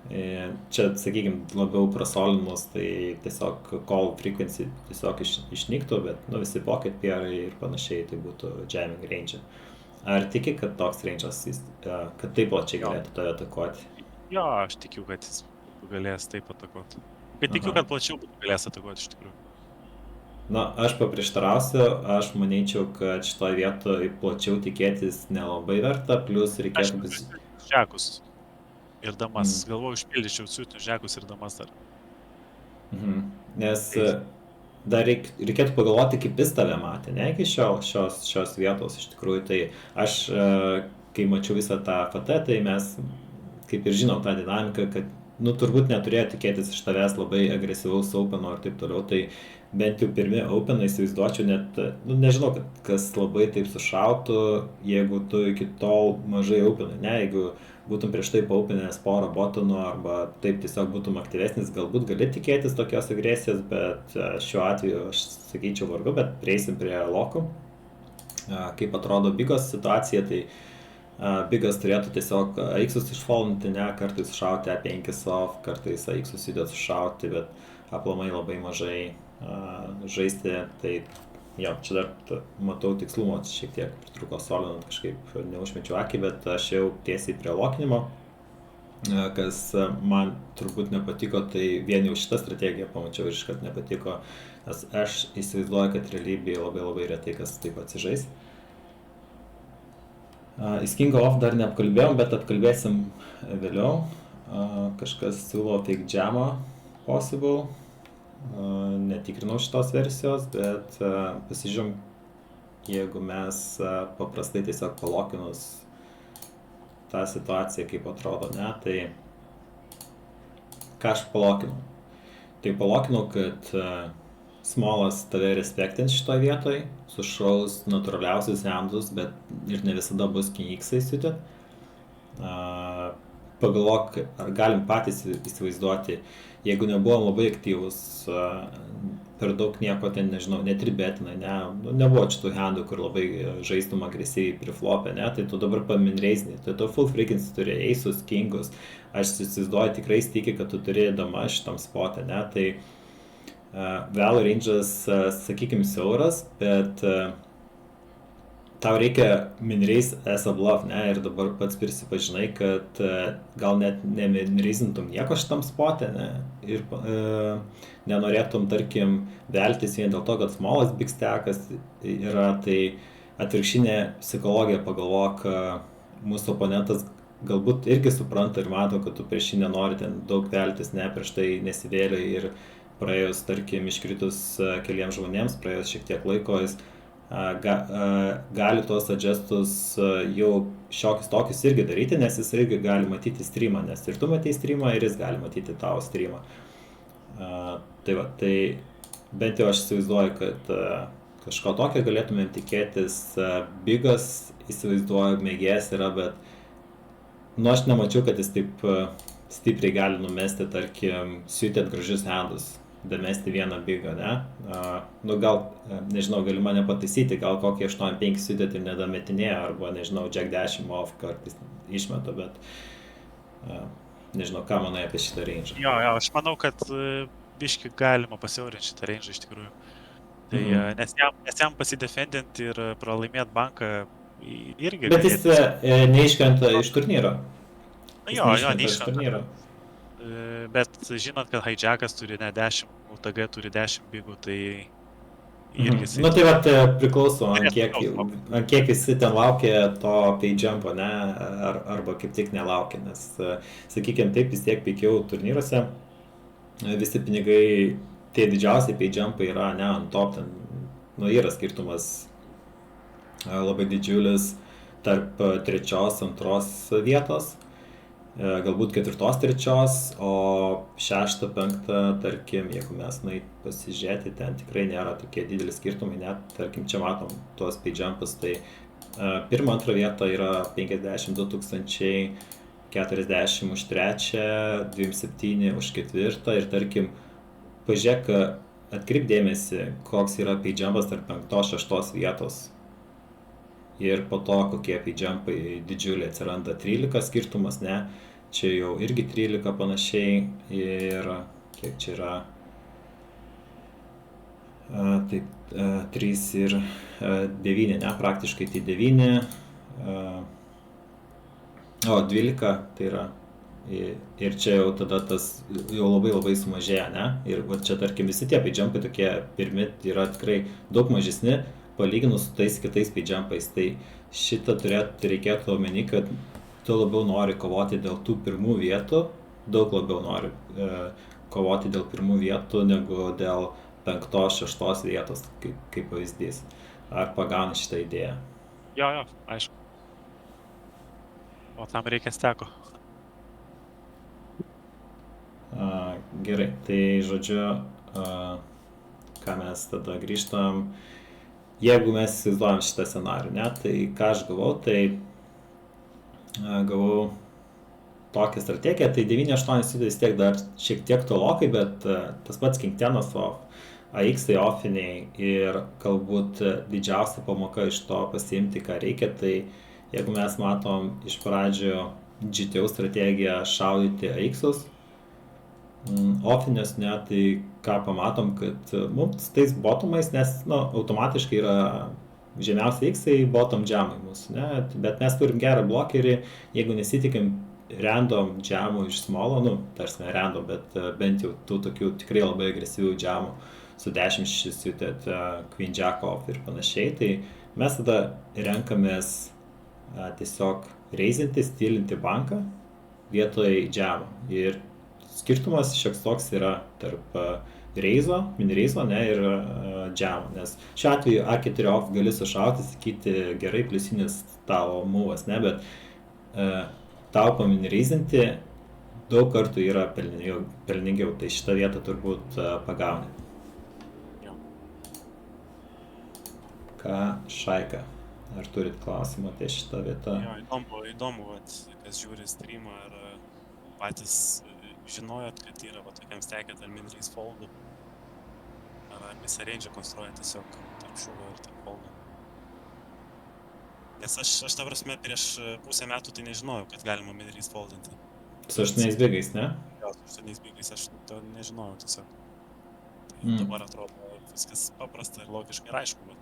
Čia, sakykime, labiau prasolinus, tai tiesiog call frequency tiesiog išnyktų, bet visi pocket pairai ir panašiai, tai būtų jamming range. Ar tiki, kad toks range'as, kad taip plačiai galėtų tave atakuoti? Jo, aš tikiu, kad jis galės taip atakuoti. Bet tikiu, kad plačiau galės atakuoti iš tikrųjų. Na, aš paprieštarausiu, aš manyčiau, kad šitoje vietoje plačiau tikėtis nelabai verta, plus reikėtų... Aš žekus ir damas, galvoju, išpildyčiau suitinius žekus ir damas dar. Nes dar reikėtų pagalvoti, kaip jis tave matė, ne iki šios vietos iš tikrųjų. Tai aš, kai mačiau visą tą FT, tai mes kaip ir žinom tą dinamiką, kad turbūt neturėjo tikėtis iš tavęs labai agresyvaus openo ir taip toliau, tai bent jau pirmi openai įsivaizduočiau net, nežinau, kas labai taip sušautų, jeigu tu iki tol mažai openai, ne, jeigu būtum prieš tai paopenęs porą botonų arba taip tiesiog būtum aktyvesnis, galbūt gali tikėtis tokios agresijos, bet šiuo atveju aš sakyčiau vargu, bet prieisim prie lokų. Kaip atrodo Bigos situacija, tai Bigas turėtų tiesiog X-us išfallinti, ne, kartais šauti A5 off, kartais X-us judėt sušauti, bet aplamai labai mažai žaisti, tai jo, čia dar matau tikslumo šiek tiek pritruko solinant, kažkaip neužmečiau akį, bet aš jau tiesiai prie lokinimo, kas man turbūt nepatiko, tai vien jau šitą strategiją pamačiau ir iškart nepatiko, nes aš įsivaizduoju, kad realybėje labai retai kas taip atsižais. Ace King off dar neapkalbėjom, bet apkalbėsim vėliau. Kažkas siūlo fake jamą possible. Netikrinau šitos versijos, bet pasižiūrėjom, jeigu mes paprastai tiesiog palokinus tą situaciją, kaip atrodo, ne, tai ką aš palokinau? Tai palokinau, kad smolas tave respektins šitoje vietoje, sušaus natūraliausius handus, bet ir ne visada bus kingsai suited. Pagalvok, ar galim patys įsivaizduoti, jeigu nebuvom labai aktyvus, per daug nieko ten, nežinau, netribetinai, nebuvo šitų handų, kur labai žaistum agresyviai priflopę, tai tu dabar paminreisni, tu full freakins turi eisus, kingus, aš įsivaizduoju tikrai stikį, kad tu turi dama šitam spotą, tai Valor range'as, sakykim, siauras, bet tau reikia minreis as a bluff, ir dabar pats prisipažinai, kad gal net neminreisintum nieko šitam spotė, ir nenorėtum, tarkim, veltis vien dėl to, kad smolas big stackas yra, tai atvirkštinė psichologija, pagalvok, mūsų oponentas galbūt irgi supranta ir mato, kad tu prieš jį nenori ten daug veltis, prieš tai nesivėlė ir praėjus, tarkim, iškritus keliems žmonėms, praėjus šiek tiek laiko, jis gali tuos adjustus jau šiokius tokius irgi daryti, nes jis irgi gali matyti streamą, nes ir tu matei streamą, ir jis gali matyti tavo streamą. Tai bent jau aš įsivaizduoju, kad kažko tokio galėtumėm tikėtis. Bigas, įsivaizduoju, mėgėjas yra, bet aš nemačiau, kad jis taip stipriai gali numesti, tarkim, suited gražius handus, damesti vieną bigą, gal, nežinau, gali mane pataisyti, gal kokį 8-5 suited ir nedametinėja, arba, nežinau, Jack 10 off kartais išmeta, bet nežinau, ką manai apie šitą range. Jo, aš manau, kad biški galima pasiaurinti šitą range iš tikrųjų. Tai, nes jam pasidefendinti ir pralaimėti banką irgi... Bet jis neiškrenta iš turnyro. Jo, neiškrenta. Bet žinot, kad hijackas turi 10, UTG turi 10 bigų, tai irgi... Tai priklauso, ant kiek visi ten laukia to pay jumpo, arba kaip tik nelaukia, nes, sakykime, taip vis tiek pikiau turnyruose, visi pinigai, tie didžiausiai pay jumpai yra, ant top, ten, yra skirtumas labai didžiulis tarp 3-2 vietos, galbūt 4-3, o 6-5, tarkim, jeigu mes pasižiūrėti, ten tikrai nėra tokie dideli skirtumai, net, tarkim, čia matom tuos pay jumpus, tai 1-2 vieta yra 52 000, 40 už 3, 27 už 4 ir, tarkim, pažiūrėk, atkreip dėmesį, koks yra pay jumpas tarp 5-6 vietos. Ir po to, kokie pay jumpai didžiuliai atsiranda, 13 skirtumas, čia jau irgi 13 panašiai, ir kiek čia yra, taip, 3 ir 9, praktiškai tai 9, o 12 tai yra, ir čia jau tada tas jau labai sumažėja, ir čia, tarkim, visi tie pay jumpai tokie pirmi yra tikrai daug mažesni, palyginus su tais kitais pay jumpais, tai šitą reikėtų omeny, kad tu labiau nori kovoti dėl tų pirmų vietų, daug labiau nori kovoti dėl pirmų vietų, negu dėl 5-6 vietos, kaip pavyzdys. Ar pagauni šitą idėją? Jo, aišku. O tam reikia steko. Gerai, tai žodžiu, ką mes tada grįžtam. Jeigu mes įsivaizduojam šitą scenarių, tai ką aš gavau, tai gavau tokią strategiją, tai 9-8 vis tiek dar šiek tiek tolokai, bet tas pats King 10 off, AX-ai offiniai ir galbūt didžiausia pamoka iš to pasiimti, ką reikia, tai jeigu mes matom iš pradžio GTO strategiją šaudyti AX-us, offinius, tai ką pamatom, kad mums tais bottomais, nes automatiškai yra žemiausiai X-ai bottom jamai mūsų, bet mes turim gerą blokerį, jeigu nesitikim random jamų iš smolo, tarsi ne random, bet bent jau tų tokių tikrai labai agresyvių jamų su 10 suited, queen jack off ir panašiai, tai mes tada renkamės tiesiog reizinti, stilinti banką vietoj jamų. Ir skirtumas šioks toks yra tarp reizo, mini-reizo, ir jamų, nes šiuo atveju A4 off gali sušauti, sakyti gerai, pliusinis tavo movas, bet tau pamini-reizinti daug kartų yra pelningiau, tai šitą vietą turbūt pagauni. Ką Šaika? Ar turit klausimą apie šitą vietą? Jo, įdomu, vat, kas žiūri streamą, ar patys žinojot, kad yra tokiam stekėt ar minrace foldų, ar visą range konstruoja tiesiog tarp šūvio ir tarp foldų. Nes aš ta prasme prieš pusę metų tai nežinojau, kad galima minrace foldinti. Su 8 bigais, ne? Jo, su 8 bigais aš to nežinojau tiesiog. Tai dabar atrodo viskas paprasta ir logiška ir aišku,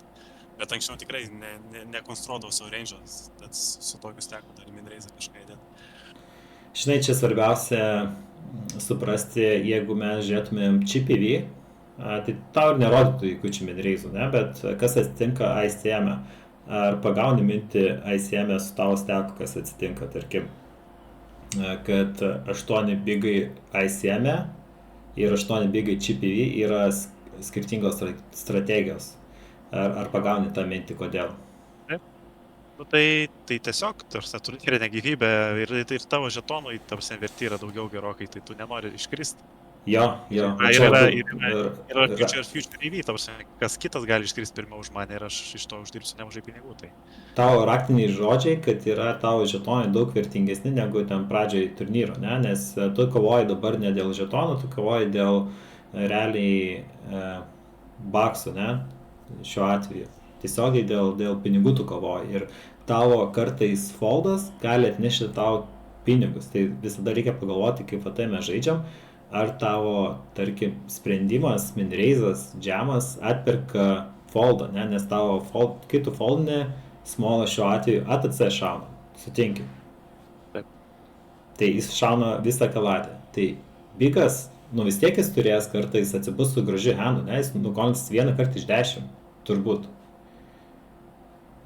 bet anksčiau tikrai nekonstruodavau savo range'os, bet su tokiu steku dar minrace kažką įdėti. Žinai, čia svarbiausia suprasti, jeigu mes žiūrėtumėm ChiPV, tai tau ir nerodytų jokių čia minrace'ų, ne? Bet kas atsitinka ICM? Ar pagauni mintį ICM su tavo steku, kas atsitinka, tarkim, kad 8 bigai ICM ir 8 bigai ChiPV yra skirtingos strategijos. Ar pagauni tą mintį, kodėl? Nu, tai tiesiog, tarsi, turi tikrinę gyvybę ir tavo žetonų, tarsi, vertė yra daugiau gerokai, tai tu nenori iškristi. Jo. Yra future EV, tarsi, kas kitas gali iškristi pirmiau už mane ir aš iš to uždirbsiu nemažai pinigų. Tai. Tavo raktiniai žodžiai, kad yra tavo žetonai daug vertingesni negu ten pradžioj turnyro, ne? Nes tu kovoji dabar ne dėl žetonų, tu kovoji dėl realiai baksų, ne? Šiuo atveju. Tiesiogiai dėl pinigų tu kovoji ir tavo kartais foldas gali atnešti tau pinigus. Tai visada reikia pagalvoti, kaip tai mes žaidžiam, ar tavo, tarkim, sprendimas, minrace'as, džemas atperka foldą, ne? Nes tavo kai tu foldini, smolas šiuo atveju ATC šauna, sutinki. Taip. Tai jis šauna visą kaladę. Tai bigas, vis tiek jis turės kartais atsibus su gražiu handu, ne? Jis nukolins 1 kartą iš 10, turbūt.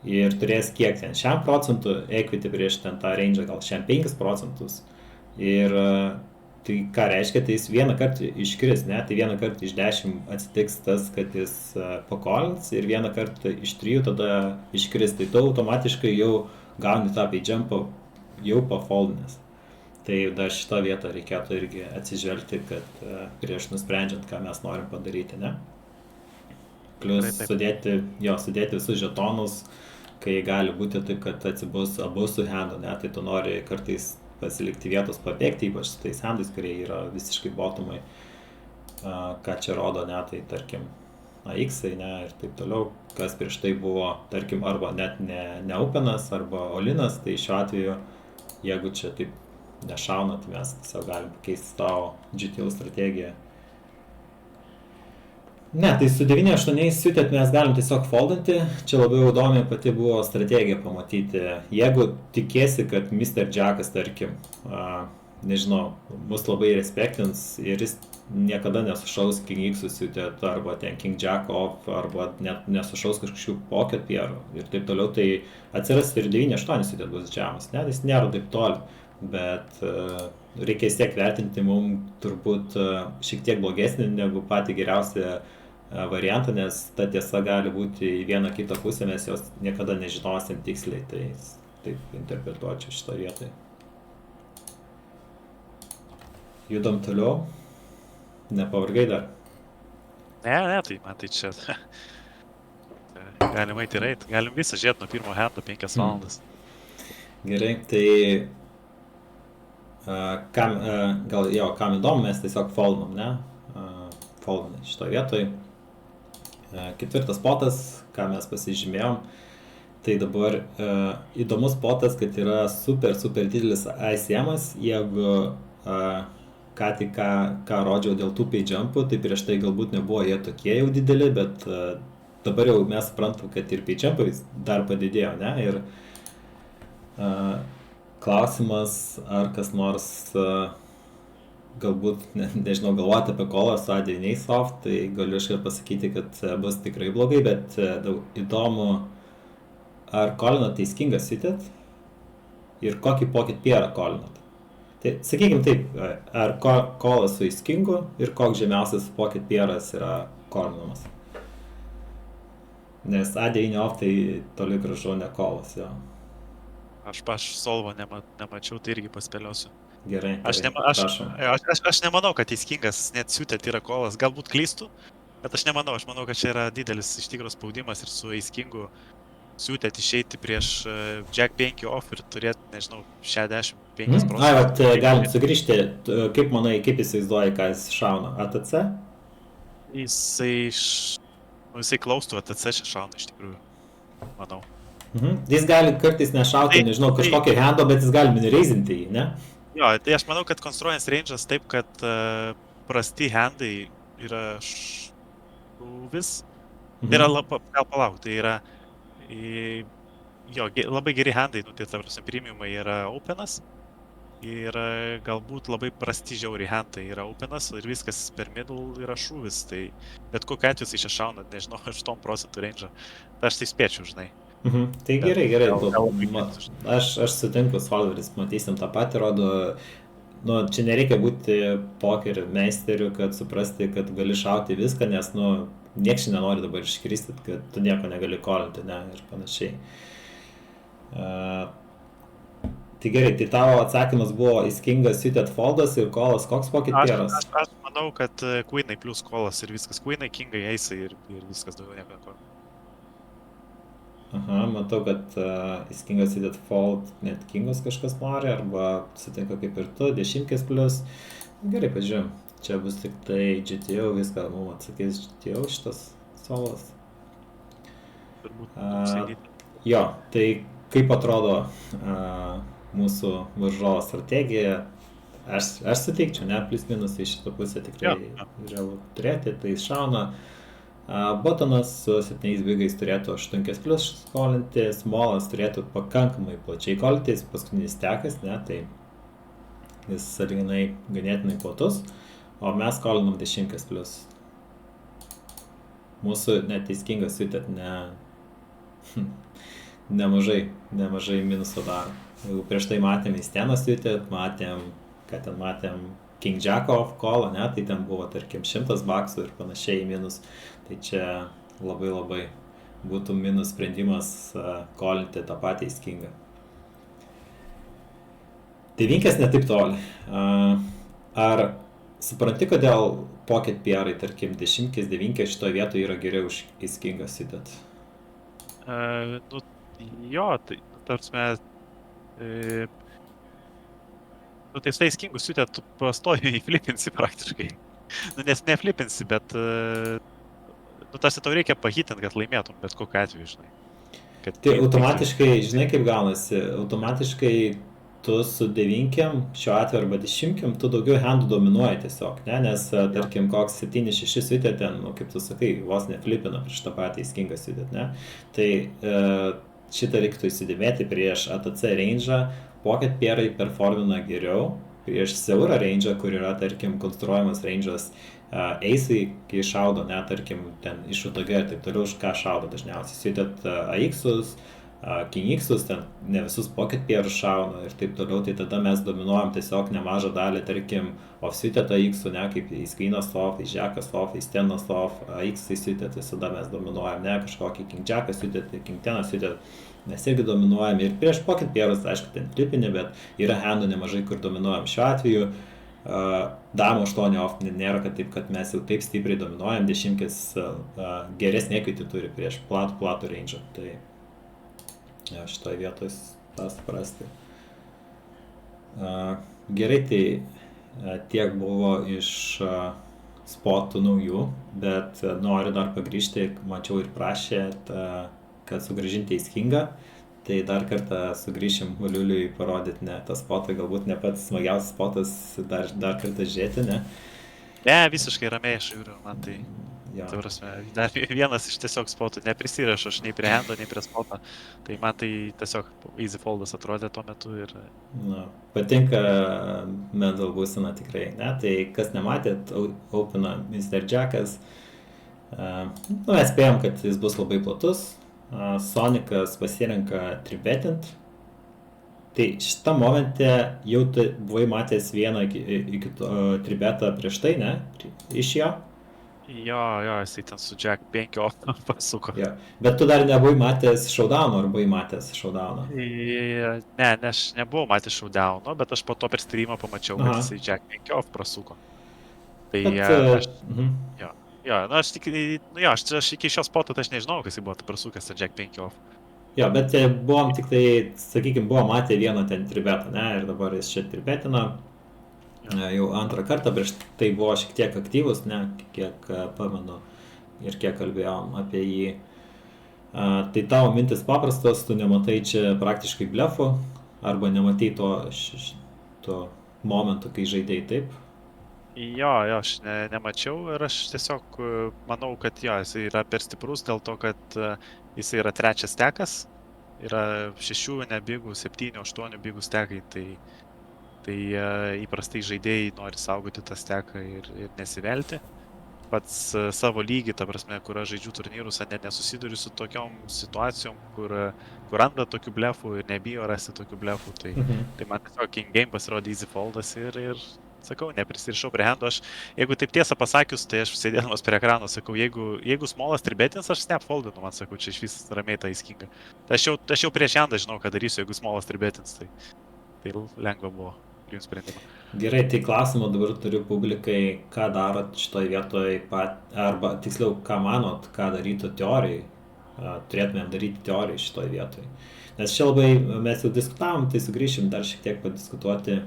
Ir turės kiek ten, 1% equity prieš ten tą range, gal 5%. Ir tai ką reiškia, tai jis 1 kartą iškris, ne? Tai 1 kartą iš 10 atsitiks tas, kad jis pakolins ir 1 kartą iš 3 tada iškris. Tai tu automatiškai jau gauni tą pay jumpą jau pafoldinės. Tai dar šitą vietą reikėtų irgi atsižvelgti, kad prieš nusprendžiant, ką mes norim padaryti, ne? Plius sudėti visus žetonus, kai gali būti taip, kad atsibus abu su handu, ne? Tai tu nori kartais pasilikti vietos pabėgti, ypač su tais handais, kurie yra visiškai botomai, ką čia rodo, ne? Tai tarkim, X-ai, ne? Ir taip toliau, kas prieš tai buvo, tarkim, arba net ne openas, arba olinas, tai šiuo atveju, jeigu čia taip nešauna, tai mes tiesiog galim pakeisti tavo GTL strategiją. Ne, tai su 9-8 suited mes galim tiesiog foldinti, čia labiau įdomi pati buvo strategija pamatyti. Jeigu tikėsi, kad Mr. Jackas, tarkim, nežinau, mus labai respektins ir jis niekada nesušaus King X suited arba ten King Jack off arba net nesušaus kažkokių pocket pairų ir taip toliau, tai atsiras ir 9-8 suited bus džemas, ne, jis nėra taip toli, bet reikia vis tiek vertinti mums turbūt šiek tiek blogesnį negu patį geriausią variantą, nes ta tiesa gali būti į vieną kitą pusę, mes jos niekada nežinosim tiksliai, tai taip interpretuočiau šitą vietą. Judam toliau. Nepavargai dar? Ne, tai man tai čia. Galim eiti ir eiti. Galim visą žiūrėti nuo pirmo hando 5 valandas. Gerai, tai kam įdomu, mes tiesiog foldinam, ne? Foldinam šito vietoj. Ketvirtas spotas, ką mes pasižymėjom, tai dabar įdomus spotas, kad yra super didelis ICM-as, jeigu ką rodžiau dėl tų pay jumpų, tai prieš tai galbūt nebuvo jie tokie jau dideli, bet dabar jau mes suprantam, kad ir pay jumpai dar padidėjo, ne? Ir klausimas, ar kas nors galbūt, nežinau, galvoti apie kolą su A9 soft, tai galiu iškart pasakyti, kad bus tikrai blogai, bet įdomu, ar kolinat tai skingas suited ir kokį pocket pairą kolinat. Tai sakykim taip, ar kolas su skingu ir koks žemiausias pocket pairas yra kolinamas. Nes A9 off tai toli gražu ne kolas, jo. Aš solvo nemačiau, tai irgi paspėliosiu. Gerai, aš nemanau, kad teiskingas net suited yra kolas, galbūt klystu, Bet aš nemanau, aš manau, kad čia yra didelis iš tikrųjų spaudimas ir su Ace Kingu siūtėt išeiti prieš Jack 5 off ir turėti, nežinau, 65%. Ai, vat, galim sugrįžti. Kaip manai, kaip įsivaizduoji, ką jis šauna? ATC? Jisai klaustų ATC šauna iš tikrųjų, manau. Jis gali kartais nešauti, nežinau, kažkokį hando, bet jis gali minireizinti jį, ne? Jo, tai aš manau, kad konstruojantis range'as taip, kad prasti handai yra šūvis. Tai yra palauk, tai yra jo, labai geri handai, nu tai ta prasme premiumai yra openas ir galbūt labai prasti žiauriai handai yra openas ir viskas per middle yra šūvis, tai bet kokiu atveju jis čia šauna, nežinau, 8% range'ą, tai aš tai spėčiau, žinai. Tai gerai, aš sutinku su Oliveris, matysim tą patį, rodo, nu, čia nereikia būti poker meisteriu, kad suprasti, kad gali šauti viską, nes, nu, nieks nenori dabar iškristi, kad tu nieko negali kolinti, ne, ir panašiai. Tai gerai, tai tavo atsakymas buvo Ace Kingas, suited foldas ir kolas, koks pocket pairas? Aš manau, kad queenai plus kolas ir viskas, queenai, kingai, ace'ai ir viskas daugiau nieko. Aha, matau, kad Ace Kingas suited fold, net kingas kažkas nori, arba sutinka kaip ir tu, 10 plus. Gerai, pažiūrėjom. Čia bus tik tai GTO, viską mums atsakys GTO šitas solas. Jo, tai kaip atrodo mūsų varžovo strategija, aš suteikčiau, ne, plus minus į šitą pusę tikrai realu turėti, tai šauna. Botonas su 7 bigais turėtų 8 plus skolinti, Smolas turėtų pakankamai plačiai kolinti, paskutinis tekas, ne, tai jis sąlyginai ganėtinai platus, o mes skolinam 10 plus. Mūsų net Ace Kingas suited nemažai minuso daro. Jeigu prieš tai matėm Easteną suited, matėm King Jack off call, ne, tai ten buvo tarkim $100 ir panašiai minus, tai čia labai būtų minus sprendimas kolinti tą patį Ace Kingą. Tai vinkės netaip toli. Ar supranti, kodėl pocket pairai, tarkim 10-9 šitoje vietoje yra geriau už Ace Kingą suited? Nu, jo, tai tarpsme, nu tai su Ace Kingu suited tu pastoji įflipinsi praktiškai. Nu, nes neflipinsi, bet nu, tarsi tau reikia pahitinti, kad laimėtum, bet kokiu atveju, žinai. Tai automatiškai, žinai kaip gaunasi, automatiškai tu su 9, šiuo atveju arba 10, tu daugiau handų dominuoji tiesiog, ne, nes tarkim koks 7-6 suited ten, nu, kaip tu sakai, vos neflipina prieš tą patį Ace Kingą suited, ne, tai šitą reiktų įsidėmėti prieš ATC range'ą, pocket pairai performina geriau, prieš siaurą range'ą, kur yra, tarkim, konstruojamas range'as Ace'ai, kai šaudo, ne, tarkim, ten iš UTG ir taip toliau, už ką šaudo dažniausiai, suited AX'us, King X'us, ten ne visus pocket pairus šauna ir taip toliau, tai tada mes dominuojam tiesiog nemažą dalį, tarkim, off-suited AX'ų, ne, kaip Ace Queen'as off, Ace Jack'as off, Ace Ten'as off, AX'ai suited, visada mes dominuojam, ne, kažkokį King Jack'as suited, King Ten'as suited, mes irgi dominuojam ir prieš pocket pairus, aišku, ten flipini, bet yra handų nemažai, kur dominuojam. Šiuo atveju Damo 8 off nėra, kad taip, kad mes jau taip stipriai dominuojam, 10 geresnė equity turi prieš platų range'ą, tai ja, šitoje vietoje tą suprasti. Gerai, tai tiek buvo iš spotų naujų, bet noriu dar pagrįžti, mačiau ir prašėt, kad sugrąžinti Ace Kingą, tai dar kartą sugrįšim Valiuliui parodyti, ne, tą spotą, galbūt ne pats smagiausias spotas, dar kartą žiūrėti, ne? Ne, visiškai ramiai aš žiūriu, man tai, tai prasme, dar vienas iš tiesiog spotų, neprisirašu aš nei prie hando, nei prie spotą, tai man tai tiesiog easy foldas atrodė tuo metu ir... Na, patinka Mendel būsena tikrai, ne, tai kas nematėt, opena Mr. Jackas, nu, mes spėjom, kad jis bus labai platus, Sonicas pasirenka tribetint, tai šitą momente jau tu buvai matęs vieną tribetą prieš tai, ne, iš jo? Jo, jisai ten su Jack 5 pasuko. Jo. Bet tu dar nebuvai matęs showdowno, ar buvai matęs showdowno? Ne, aš nebuvau matęs showdowno, bet aš po to per streamą pamačiau, kad jisai Jack 5 prasuko. Tai aš... Jo. Jo, nu aš tik, nu jo, aš iki šios poto, tai aš nežinau, kas jį buvo prasukęs tą Jack 5 off. Jo, bet buvom tik tai, sakykime, buvo matę vieną ten tribetą, ne, ir dabar jis čia tribetina. Jau antrą kartą, prieš tai buvo šiek tiek aktyvus, ne, kiek pamenu ir kiek kalbėjom apie jį. Tai tavo mintis paprastas, tu nematai čia praktiškai blefų, arba nematai to momento, kai žaidėjai taip. Jo, aš nemačiau ir aš tiesiog manau, kad jo, jis yra per stiprus dėl to, kad jis yra trečias stekas, yra 6 nebygų, 7, 8 bygų stekai, tai įprastai žaidėjai nori saugoti tą steką ir nesivelti. Pats savo lygį, ta prasme, kur aš žaidžiu turnyrus, nesusiduriu su tokiom situacijom, kur randa tokių blefų ir nebijo rasti tokių blefų, tai man tiesiog King Game pasirodė easy foldas ir sakau, neprisirišau prie hendo. Jeigu taip tiesą pasakius, tai aš sėdėdamas prie ekrano sakau, jeigu smolas tribetins, aš snap foldinu, man sakau, čia iš vis ramiai tą įskingą. Tai aš jau prieš hendą žinau, ką darysiu, jeigu smolas tribetins, tai lengva buvo priimti sprendimą. Gerai, tai klausimą dabar turiu publikai, ką darot šitoj vietoj, arba tiksliau, ką manot, ką darytų teorijai, turėtumėm daryti teorijai šitoj vietoj. Nes čia labai, mes jau diskutavom, tai sugrįšim dar šiek tiek padiskutuoti.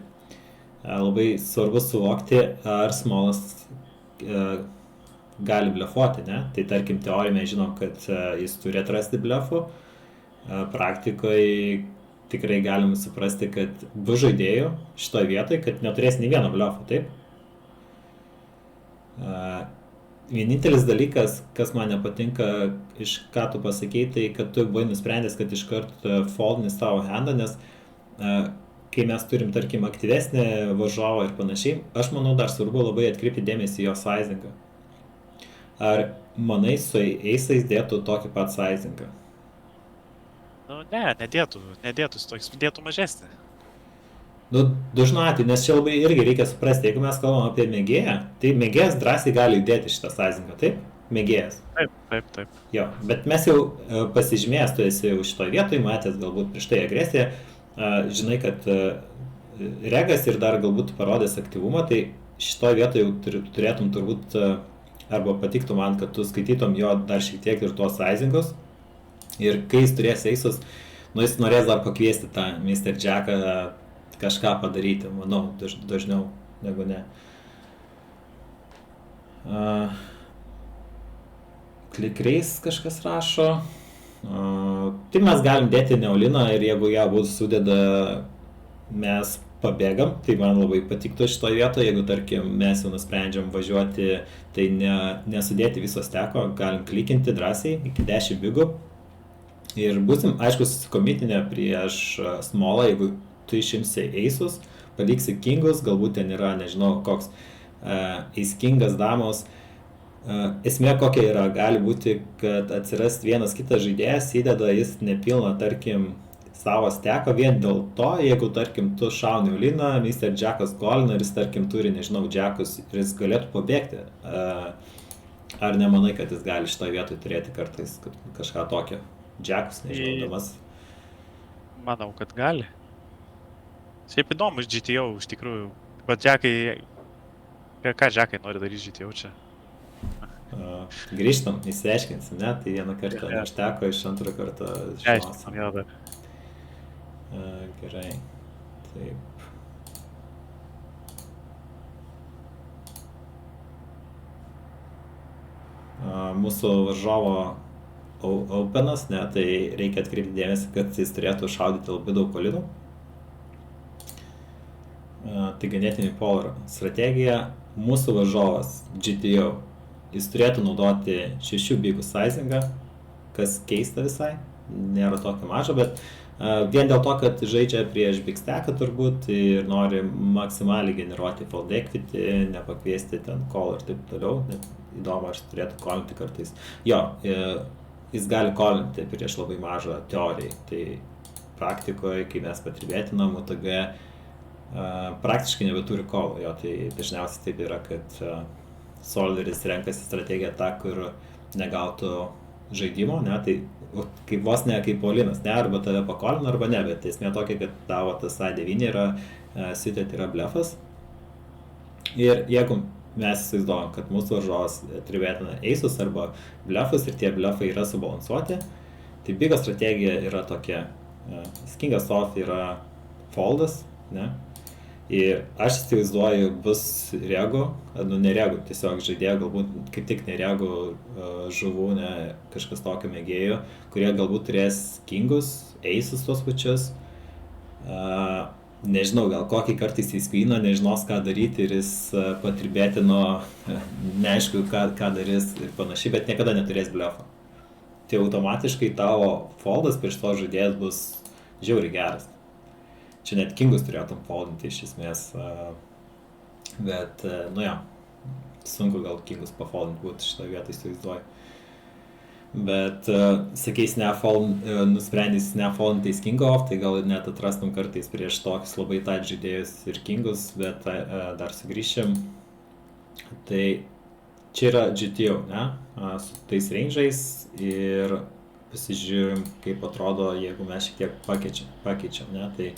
Labai svarbu suvokti, ar smolas gali blefuoti, ne? Tai tarkim, teorijoje mes žinom, kad jis turi atrasti blefų, praktikoje tikrai galime suprasti, kad bus žaidėjų šitoje vietoje, kad neturės nei vieno blefo, taip? Vienintelis dalykas, kas man nepatinka, iš ką tu pasakei, tai kad tu buvai nusprendęs, kad iškart foldini savo handą, nes kai mes turim, tarkim, aktyvesnį varžovą ir panašiai, aš manau dar svarbu labai atkreipti dėmesį į jo sizingą. Ar manai su eisais dėtų tokį pat sizingą? Nu, nedėtų, dėtų mažesnį. Nu, dažnu atveju, nes čia labai irgi reikia suprasti, jeigu mes kalbam apie mėgėją, tai mėgėjas drąsiai gali įdėti šitą sizingą, taip? Mėgėjas. Taip. Jo, bet mes jau pasižymėjęs, tu esi jau šitoje vietoje, matęs galbūt prieš tai agresiją, žinai, kad regas ir dar galbūt parodęs aktyvumą, tai šitoje vietoje jau turėtum turbūt, arba patiktų man, kad tu skaitytum jo dar šiek tiek ir tuos sizingus. Ir kai jis turės eisus, jis norės dar pakviesti tą Mr. Jacką kažką padaryti, manau, dažniau negu ne. Klikreis kažkas rašo. Tai mes galim dėti neoliną ir jeigu ją bus sudeda, mes pabėgam, tai man labai patiktų šitoje vietoje, jeigu tarkim mes jau nusprendžiam važiuoti, tai nesudėti viso steko, galim klikinti drąsiai iki 10 bigų. Ir būsim, aišku, susikomitinę prieš smolą, jeigu tu išimsi eisus, paliksi kingus, galbūt ten yra, nežinau, koks eiskingas damos. Esmė kokia yra, gali būti, kad atsiras vienas kitas žaidėjas, įdeda jis nepilną, tarkim, savo steką vien dėl to, jeigu, tarkim, tu šauni uliną, Mr. Jackas golina ir jis, tarkim, turi, nežinau, Jackus ir jis galėtų pabėgti. Ar nemanai, kad jis gali šitoje vietoje turėti kartais kažką tokio? Jackus, nežinau, damas. Manau, kad gali. Šiaip įdomus GTO, iš tikrųjų. Bet Jackai, ką Jackai nori daryti GTO čia? Grįžtam, įsiaiškinsim, ne? Tai vieną kartą neužteko, iš antrą kartą išmausim. Gerai, taip. Mūsų varžovo openas, ne, tai reikia atkreipti dėmesį, kad jis turėtų šaudyti labai daug kolinų. Tai ganėtinai polar strategija. Mūsų varžovas GTO, jis turėtų naudoti 6 bigų sizingą, kas keista visai, nėra tokio mažo, bet vien dėl to, kad žaidžia prieš big stacką turbūt ir nori maksimaliai generuoti fold equity, nepakviesti ten call ir taip toliau, net įdomu, ar turėtų callinti kartais. Jo, jis gali callinti prieš labai mažą teoriją, tai praktikoje, kai mes patribėtinam, UTG praktiškai nebeturi call, jo, tai dažniausiai taip yra, kad solveris renkasi strategiją tą, kur negautų žaidimo, ne, tai kaip vos ne kaip polinas, ne, arba tave pakolina, arba ne, bet esmė tokia, kad tavo tas A9 yra, suited yra blefas. Ir jeigu mes įsivaizduojam, kad mūsų varžovas tribetina eisus arba blefus ir tie blefai yra subalansuoti. Tai bigo strategija yra tokia. Kingas off yra foldas, ne? Ir aš įsivaizduoju, bus rego, nerego, tiesiog žaidėjo, galbūt kaip tik nerego žuvų, ne, kažkas tokio mėgėjo, kurie galbūt turės kingus, eisus tos pačius. Nežinau, gal kokį kartais įskvyno, nežinos ką daryti ir jis patribėtino, neaišku ką darys ir panašiai, bet niekada neturės blefo. Tai automatiškai tavo foldas prieš to žaidėjas bus žiauriai geras. Čia net kingus turėtum foldinti iš esmės, bet, nu jo, sunku gal kingus pafoldinti būti šitą vietą, įsivaizduoju. Bet, sakys, nusprendys nefoldintais kingo off, tai gal net atrastum kartais prieš tokius labai tight žaidėjus ir kingus, bet dar sugrįšim. Tai čia yra GTO, ne, su tais range'ais ir pasižiūrim, kaip atrodo, jeigu mes šiek tiek pakeičiam, ne, tai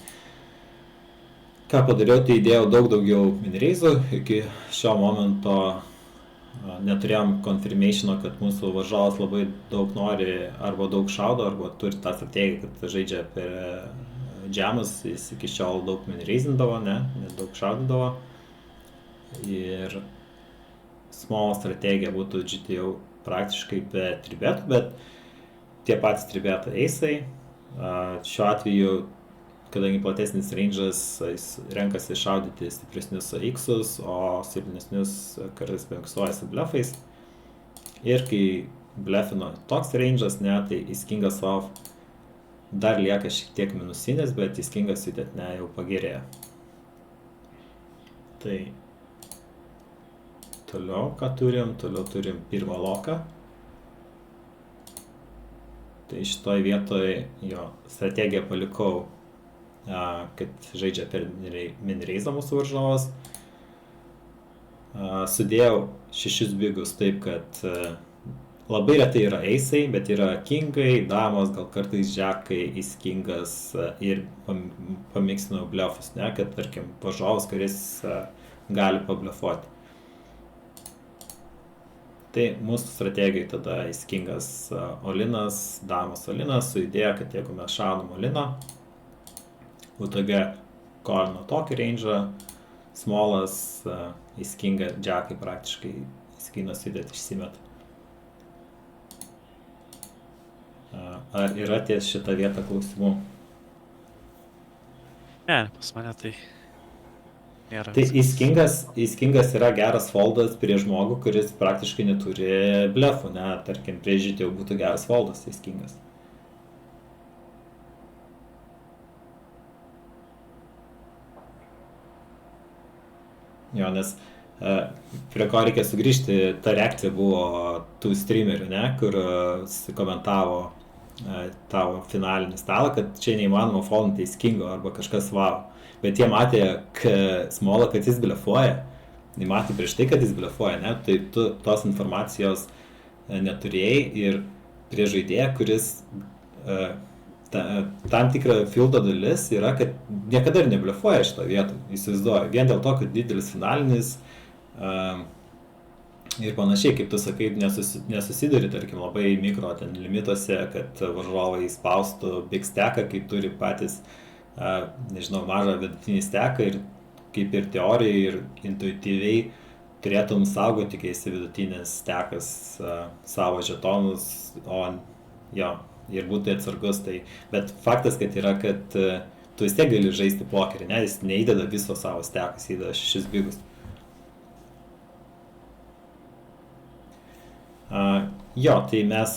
ką padariau, tai įdėjau daug daugiau minreizų, iki šio momento neturėjom confirmationo, kad mūsų varžovas labai daug nori arba daug šaudo, arba turi tą strategiją, kad žaidžia per džemus, jis iki šiol daug minreizindavo, ne, daug šaudydavo. Ir small strategija būtų GTO praktiškai be tribetų, bet tie patys tribetų eisai. Šiuo atveju, kadangi platesnis range'as, jis renkasi šaudyti stipresnius X-us, o silpnesnius kartais panksuoja su blefais. Ir kai blefino toks range'as, ne, tai įskingas off dar lieka šiek tiek minusinis, bet įskingas judėt ne jau pagerėja. Tai toliau ką turim? Toliau turim pirmą loką. Tai šitoj vietoj jo strategiją palikau, kad žaidžia per minreizą mūsų varžovas. Sudėjau 6 bigus taip, kad labai retai yra eisai, bet yra kingai, damos, gal kartais džekai, įskingas ir pamiksinau blefus, ne, kad tarkim varžovas, kuris gali pablefuoti. Tai mūsų strategijai tada įskingas olinas, damos olinas, su idėja, kad jeigu mes šaunam oliną, UTG kolino tokį range'ą, smallas, įskinga džekai praktiškai įskinas judėt išsimeta. Ar yra ties šitą vietą klausimų? Ne, pas mane tai nėra. Tai įskingas yra geras foldas prie žmogų, kuris praktiškai neturi blefų, ne, tarkim, prie žytėjų būtų geras foldas įskingas. Jo, nes prie ko reikia sugrįžti, ta reakcija buvo tų streamerių, ne, kur komentavo tavo finalinį stalą, kad čia neįmanoma foldinti įskingo arba kažkas wow. Bet jie matė smolą, kad jis blefuoja. Jie matė prieš tai, kad jis blefuoja, ne, tai tu tos informacijos neturėjai ir prie žaidėją, kuris tam tikra fieldo dalis yra, kad niekada ir neblefuoja šitą vietą, įsivaizduoju. Vien dėl to, kad didelis finalinis ir panašiai, kaip tu sakai, nesusiduri, tarkim, labai mikro ten limituose, kad varžovai spaustų big stacką, kai turi patys, nežinau, mažą vidutinį stacką ir kaip ir teorijai ir intuityviai turėtum saugoti, kai esi vidutinis stackas savo žetonus, o jo, ir būtų atsargus, tai, bet faktas, kad yra, kad tu vis tiek gali žaisti pokerį, ne, jis neįdeda viso savo stekus, įdeda 6 bigus. Jo, tai mes,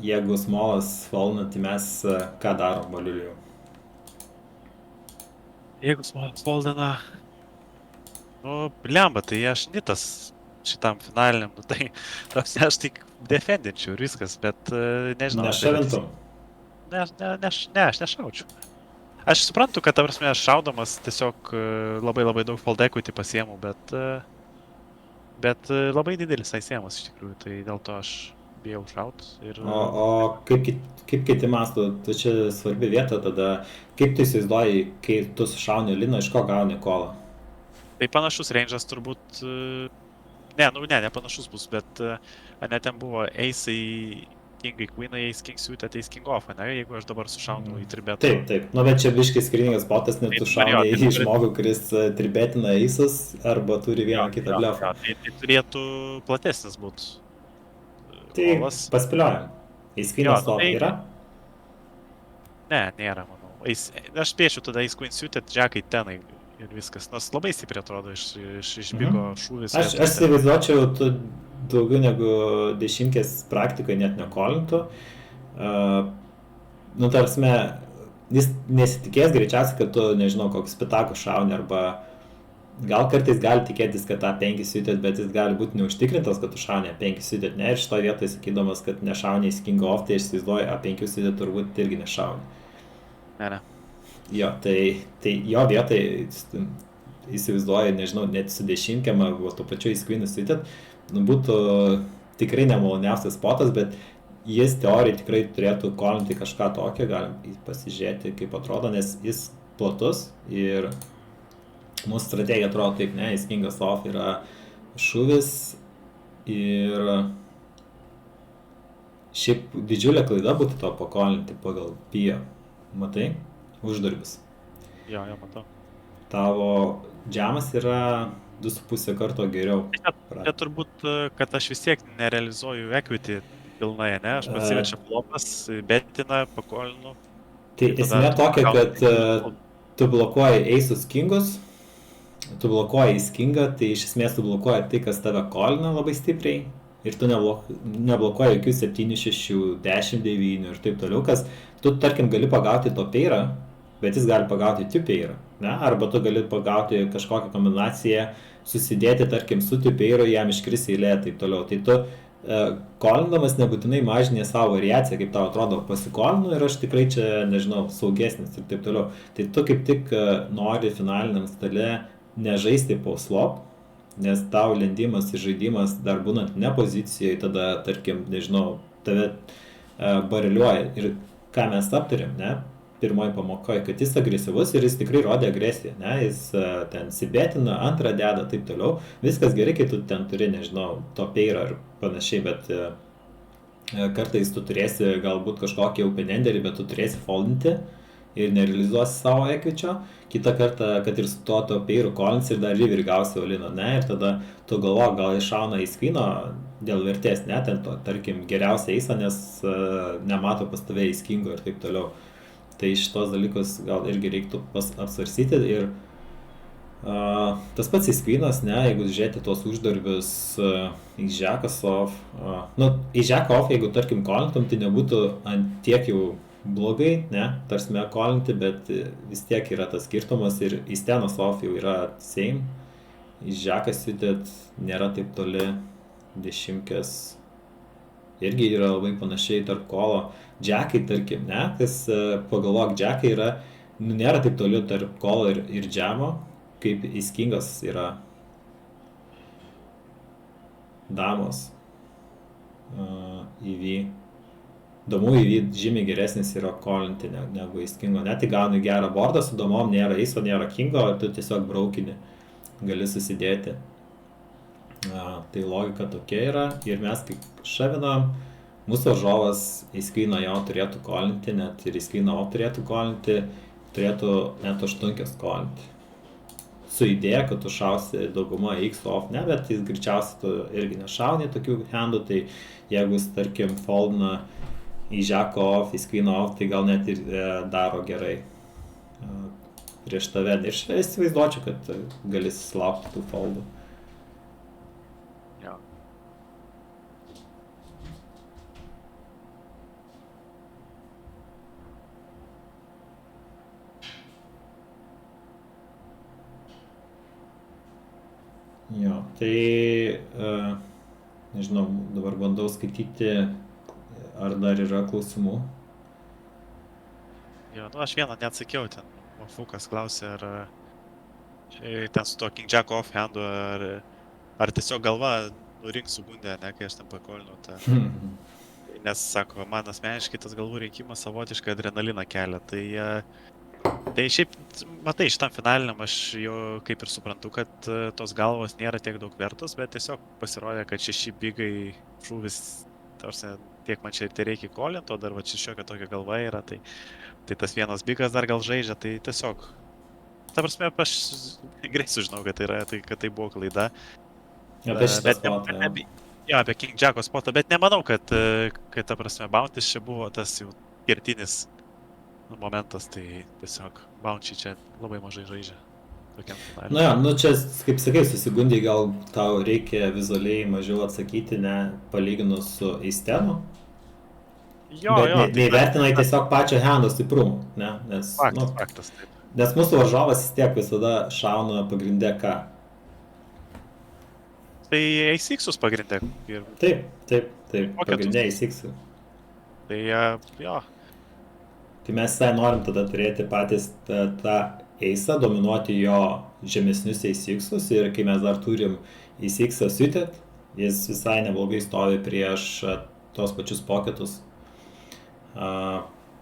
jeigu smolas foldina, tai mes ką darom, Valiulijau? Jeigu smolas foldina, nu, blemba, tai aš nitas šitam finaliniam, nu, tai aš tik defendinčiau ir viskas, bet nežinau. Nešavintum? Ne, aš nešaučiau. Aš suprantu, kad, ta prasme, aš šaudamas tiesiog labai daug fold equity pasiemu, bet labai didelis aisiemas iš tikrųjų, tai dėl to aš bijau šaut. Ir... O kaip kiti mąsto, tu čia svarbi vieta tada, kaip tu įsivaizduoji, kai tu sušauni liną, iš ko gauni kolą? Tai panašus range'as turbūt Nepanašus bus, bet ne ten buvo eisai Kingai, Queenai, eis King Suit, ateis King Off, ne, jeigu aš dabar sušaunu į tribeto. Taip. Nu, bet čia biškai skirtingas spotas, nes tu šauni į žmogų, kuris tribetina eisus arba turi vieną kitą blefą. Tai turėtų platesnis būti. Tai paspėliojam. Ace Queen off yra? Ne, nėra, manau. Aš spėčiau tada Ace Queen Suit, Jackai tenai ir viskas. Nors labai stipriai atrodo iš bigo šūvis. Aš įsivaizduočiau, tu daugiau negu 10 praktikoje net nekolintų. Nu, tarsime, jis nesitikės greičiausiai, kad tu, nežinau, kokius pitakų šauni, arba gal kartais gali tikėtis, kad tą 5 siutėt, bet jis gali būti neužtikrintas, kad tu šauni 5 siutėt. Ne, ir šito vietoje sakydamas, kad nešauni į King Off, tai aš įsivaizduoju, 5 siutėt turbūt irgi nešauni. Ne. Jo, tai jo vietai įsivaizduoju, nežinau, net su 10 arba tuo pačiu Ace Queen siutėt, nu, būtų tikrai nemaloniausias spotas, bet jis teorijai tikrai turėtų kolinti kažką tokio, galim pasižiūrėti, kaip atrodo, nes jis platus ir mūsų strategija atrodo taip, ne, Ace Kingas off yra šūvis ir šiaip didžiulė klaida būtų to pakolinti pagal piją. Matai? Uždarbis. Jo, matau. Tavo džemas yra 2,5 karto geriau. Tai turbūt, kad aš vis tiek nerealizuoju equity pilnai, ne? Aš pasiverčiu flopas, betina, pakolinu. Tai esmė tokia, kad tu blokuoji eisus kingus, tu blokuoji Ace Kingą, tai iš esmės tu blokuoji tai, kas tave kolina labai stipriai. Ir tu neblokuoji jokių 7, 6, 10, 9 ir taip toliau, kas tu, tarkim, gali pagauti to peirą, bet jis gali pagauti two peirą, ne? Arba tu gali pagauti kažkokią kombinaciją, susidėti, tarkim, su two peiru, jam iškris eilė ir taip toliau. Tai tu kolindamas nebūtinai mažinė savo variaciją, kaip tau atrodo, pasikolinu ir aš tikrai čia, nežinau, saugesnis ir taip toliau. Tai tu kaip tik nori finaliniam stale nežaisti post-flop, nes tau lendimas ir žaidimas dar būnant ne pozicijoje, tada, tarkim, nežinau, tave bareliuoja. Ir ką mes aptarėm, ne, pirmoji pamokoje, kad jis agresyvus ir jis tikrai rodė agresiją, ne, jis ten sibetina, antrą deda, taip toliau. Viskas gerai, kai tu ten turi, nežinau, to peirą ar panašiai, bet kartais tu turėsi galbūt kažkokį open-enderį, bet tu turėsi foldinti ir nerealizuosi savo equitio. Kitą kartą, kad ir su to peiru kolins ir dar river gausi olino, ne, ir tada tu galvo, gal iššauna Ace Queen'o dėl vertės, ne, ten to, tarkim, geriausia eisą, nes nemato pas tave Ace King'o ir taip toliau. Tai šitos dalykus gal irgi reiktų apsvarsyti ir tas pats Ace Queen'as, ne, jeigu žiūrėti tuos uždarbius į Jackas off, nu, į Jack off, jeigu tarkim kolintum, tai nebūtų ant tiek jau blogai, ne, tarsime kolinti, bet vis tiek yra tas skirtumas ir į Stenos off jau yra same, į Jackas siutėt nėra taip toli, 10 irgi yra labai panašiai tarp kolo. Jackai, tarkim, ne, kas pagalvok, Jackai yra, nu, nėra taip toli tarp kolo ir džemo, kaip Ace Kingas yra damos EV. Damų EV žymiai geresnis yra kolinti negu Ace Kingo. Net tai gauni gerą bordą, su damom nėra Ace, nėra Kingo, tu tiesiog braukini, gali susidėti. Tai logika tokia yra ir mes kaip šavinam, mūsų varžovas Ace Queen'o jau turėtų kolinti, net ir Ace Queen'o turėtų kolinti, turėtų net 8 kolinti. Su idėja, kad tu šausi daugumą X off, ne, bet jis greičiausiai tu irgi nešauni tokių handų, tai jeigu jis, tarkim, foldina į Jack off, į Queen off, tai gal net ir daro gerai prieš tave. Ir aš įsivaizduočiau, kad gali susilaukti tų foldų. Jo. Jo, tai nežinau, dabar bandau skaityti, ar dar yra klausimų. Jo, nu aš vieną neatsakiau ten. Fukas klausė, ar ten su to King Jack off handu, ar tiesiog galva nurinks sugundę, ne, kai aš ten pakolinu tą. Nes, sako, man asmeniškai tas galvų rinkimas savotiškai adrenaliną kelia, tai Tai šiaip, matai, šitam finaliniam aš jau kaip ir suprantu, kad tos galvos nėra tiek daug vertos, bet tiesiog pasirodė, kad 6 bigai žuvis, tarsi tiek man čia ir tai reikia kolinto, dar va čia šiokia tokia galva yra, tai tas vienas bigas dar gal žaidžia, tai tiesiog, ta prasme, aš greit sužinau, kad tai buvo klaida. Apie šitą spotą, jo, apie King Jacko spotą, bet nemanau, kad ta prasme, Bounty's čia buvo tas jau kertinis momentas, tai tiesiog Bounty čia labai mažai žaidžia. Na jo, nu čia, kaip sakai, susigundai, gal tau reikia vizualiai mažiau atsakyti, ne, palyginus su Eistenu. Jo, bet jo. neįvertinai tiesiog pačio hando stiprumą, ne, nes... Faktas, taip. Nes mūsų varžovas vis tiek visada šauna pagrindė ką. Tai A6-us pagrindė. Taip, pagrindė A6. Tai jo. Tai mes visai norim tada turėti patys tą eisą, dominuoti jo žemesnius A6-us ir kai mes dar turim A6 suited, jis visai neblogai stovi prieš tos pačius poketus.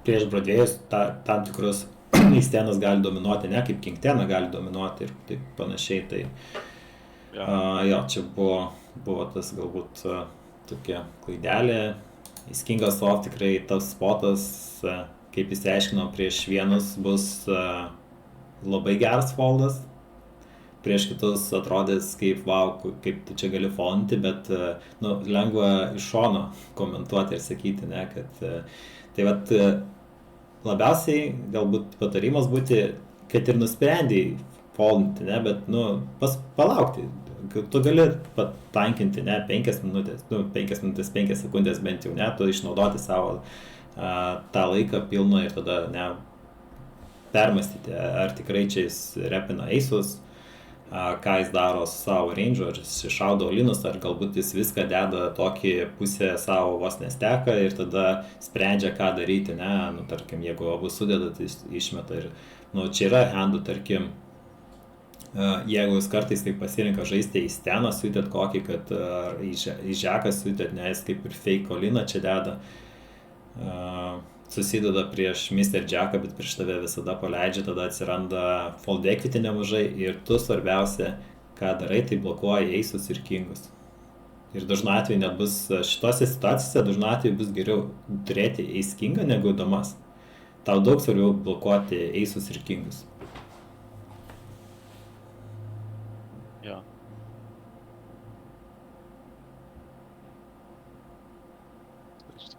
Prieš Broadway'us tam tikrus Eistenas gali dominuoti, ne kaip King Teną gali dominuoti ir taip panašiai. Tai jo, čia buvo tas galbūt tokia klaidelė. King of Soft tikrai tas spotas, kaip jis aiškino, prieš vienus bus labai geras foldas, prieš kitus atrodys kaip wow, kaip tu čia gali foldinti, bet lengva iš šono komentuoti ir sakyti, ne, kad tai vat labiausiai galbūt patarimas būti, kad ir nusprendėjai foldinti, ne, bet palaukti, tu gali patankinti, ne, 5 minutės, 5 minutės, 5 sekundės bent jau, ne, tu išnaudoti savo tą laiką pilną ir tada, ne, permastyti, ar tikrai čia jis repina eisus, ką jis daro su savo range'u, ar jis iššaudo linus, ar galbūt jis viską deda tokį pusę savo vos nesteką ir tada sprendžia, ką daryti, ne, tarkim, jeigu abu sudeda, tai išmeta ir, čia yra handų, tarkim, jeigu jis kartais taip pasirinka žaisti į steną suited kokį, kad į žeką suited, ne, jis kaip ir fake oliną čia deda, susideda prieš Mr. Jacką, bet prieš tave visada paleidžia, tada atsiranda fold equity nemažai ir tu svarbiausia, ką darai, tai blokuoji eisus ir kingus. Ir dažnu atveju net bus šitose situacijose, dažnu atveju bus geriau turėti ace kingą negu damas. Tau daug svarbiau blokuoti eisus ir kingus. Jo.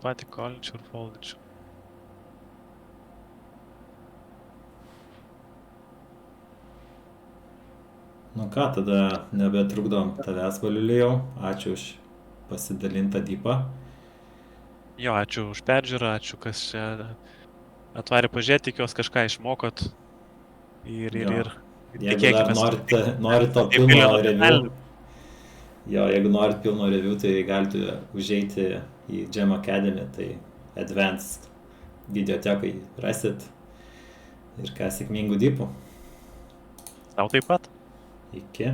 Patį kolinčių ir foldinčių. Nu ką, tada nebetrukdom tavęs, Valiulijau. Ačiū už pasidalintą dypą. Jo, ačiū už peržiūrą, ačiū, kas čia atvarė pažiūrėti, tikiuosi kažką išmokot. Ir. Jeigu dar norit to pilno review. Jo, jeigu norit pilno review, tai galite užeiti į Gem Academy, tai Advanced videotekai rasit. Ir ką, sėkmingų dypų. Tau taip pat. Iki.